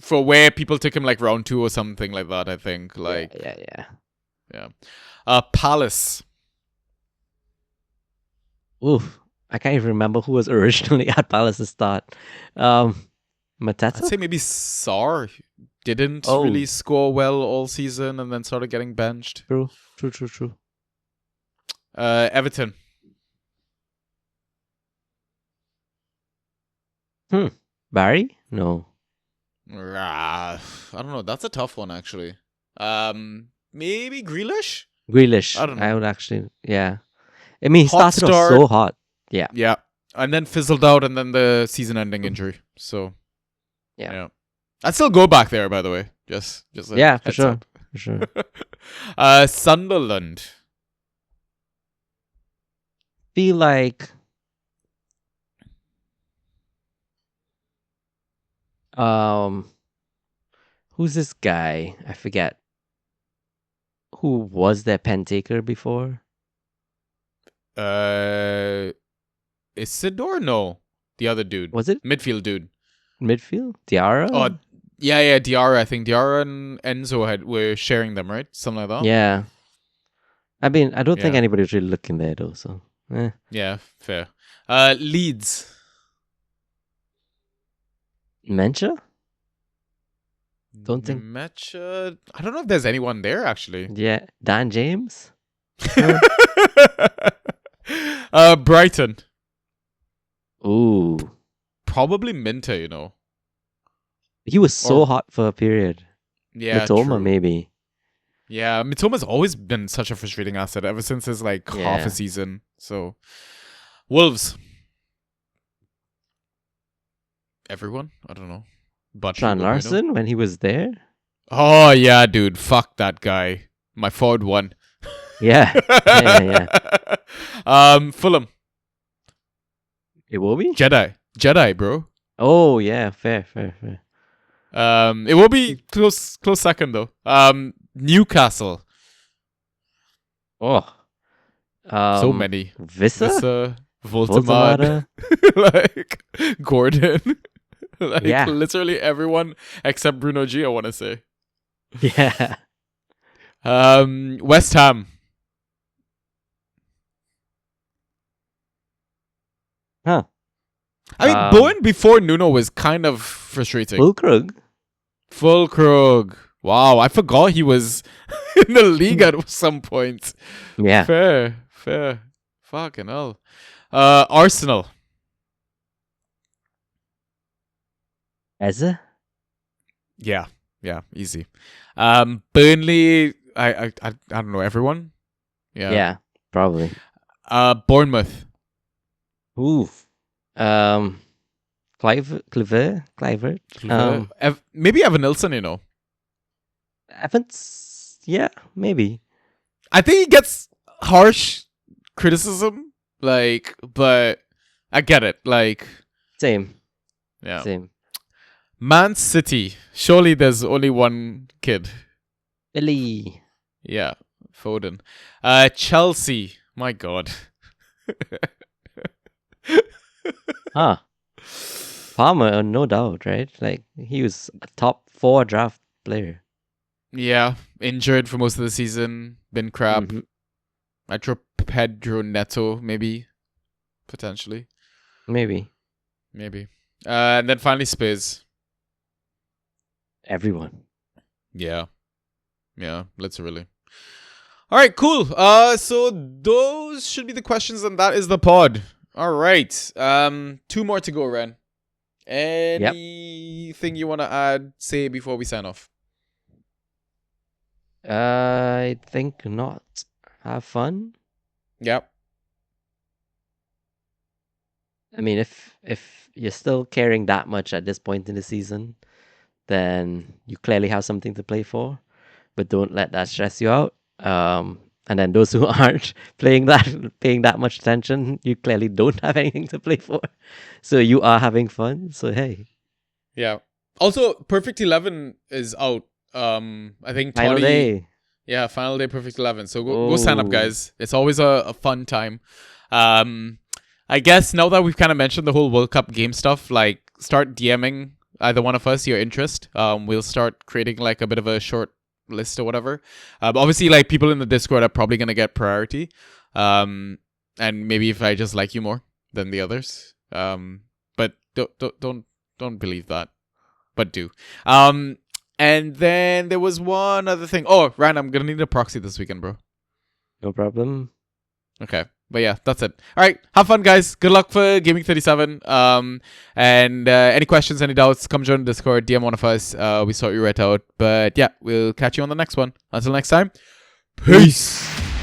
for where people took him like round 2 or something like that, I think. Like, yeah. Palace. Oof. I can't even remember who was originally at Palace to start. I'd Mateta? say maybe Sar didn't Oh. really score well all season and then started getting benched. True. Everton. Barry? No. I don't know. That's a tough one, actually. Maybe Grealish? Grealish. I don't know. I would actually, yeah. I mean, he Hot started off start. so hot. Yeah. Yeah. And then fizzled out and then the season-ending injury. So, Yeah. I'd still go back there, by the way. Just a Yeah, for heads sure. up. For sure. Sunderland. Feel like who's this guy? I forget. Who was their pen taker before? Isidore? No. The other dude. Was it Midfield dude. midfield? Diarra? Oh, yeah, Diarra, I think. Diarra and Enzo were sharing them, right? Something like that? Yeah. I mean, I don't think Yeah. anybody was really looking there though, so Yeah, fair. Leeds. Mencha? Don't think- Mecha. I don't know if there's anyone there, actually. Yeah. Dan James? Brighton. Ooh. Probably Minter, you know. He was so Or- hot for a period. Yeah, Mitoma, true. maybe. Yeah, Mitoma's always been such a frustrating asset ever since his like half Yeah. a season. So, Wolves. Everyone? I don't know. But Tran Larson when he was there? Oh yeah, dude. Fuck that guy. My forward one. Yeah. yeah. Fulham. Iwobi? Jedi, bro. Oh yeah, fair. It will be close second though. Newcastle. Oh. So many. Vissa? Vissa, Voltemade, Voltemade? like Gordon, like Yeah. literally everyone except Bruno G. I want to say. Yeah. West Ham. Huh. I mean, Bowen before Nuno was kind of frustrating. Fulkrug? Fulkrug. Wow, I forgot he was in the league at some point. Yeah. Fair. Fucking hell. Arsenal. Eze? Yeah, easy. Burnley. I don't know everyone. Yeah, probably. Bournemouth. Ooh. Clivert? Maybe Evan Nilsson. You know, Evans? Yeah, maybe. I think he gets harsh criticism. Like, but I get it. Like, Same. yeah. Same. Man City. Surely there's only one kid. Billy. Yeah, Foden. Chelsea. My God. Huh. Palmer, no doubt, right? Like, he was a top 4 draft player. Yeah, injured for most of the season. Been crap. Mhm. I throw Pedro Neto, maybe. Potentially. Maybe. And then finally Spurs. Everyone. Yeah, literally. All right, cool. So those should be the questions, and that is the pod. All right. 2 more to go, Ren. Anything anything you want to say before we sign off? I think not. Have fun. Yep. I mean, if you're still caring that much at this point in the season, then you clearly have something to play for. But don't let that stress you out. And then those who aren't paying that much attention, you clearly don't have anything to play for. So you are having fun. So hey, Yeah. Also, Perfect 11 is out. I think final Tony. day. Yeah, final day Perfect 11. So go sign up, Oh. guys. It's always a fun time. I guess now that we've kind of mentioned the whole World Cup game stuff, like start DMing either one of us your interest. We'll start creating like a bit of a short list or whatever. Obviously, like people in the Discord are probably gonna get priority. And maybe if I just like you more than the others. But don't believe that. But do. And then there was one other thing. Oh, Ryan, I'm gonna need a proxy this weekend, bro. No problem. Okay. But yeah, that's it. All right. Have fun, guys. Good luck for Gaming 37. And any questions, any doubts, come join the Discord, DM one of us. We sort you right out. But yeah, we'll catch you on the next one. Until next time, peace.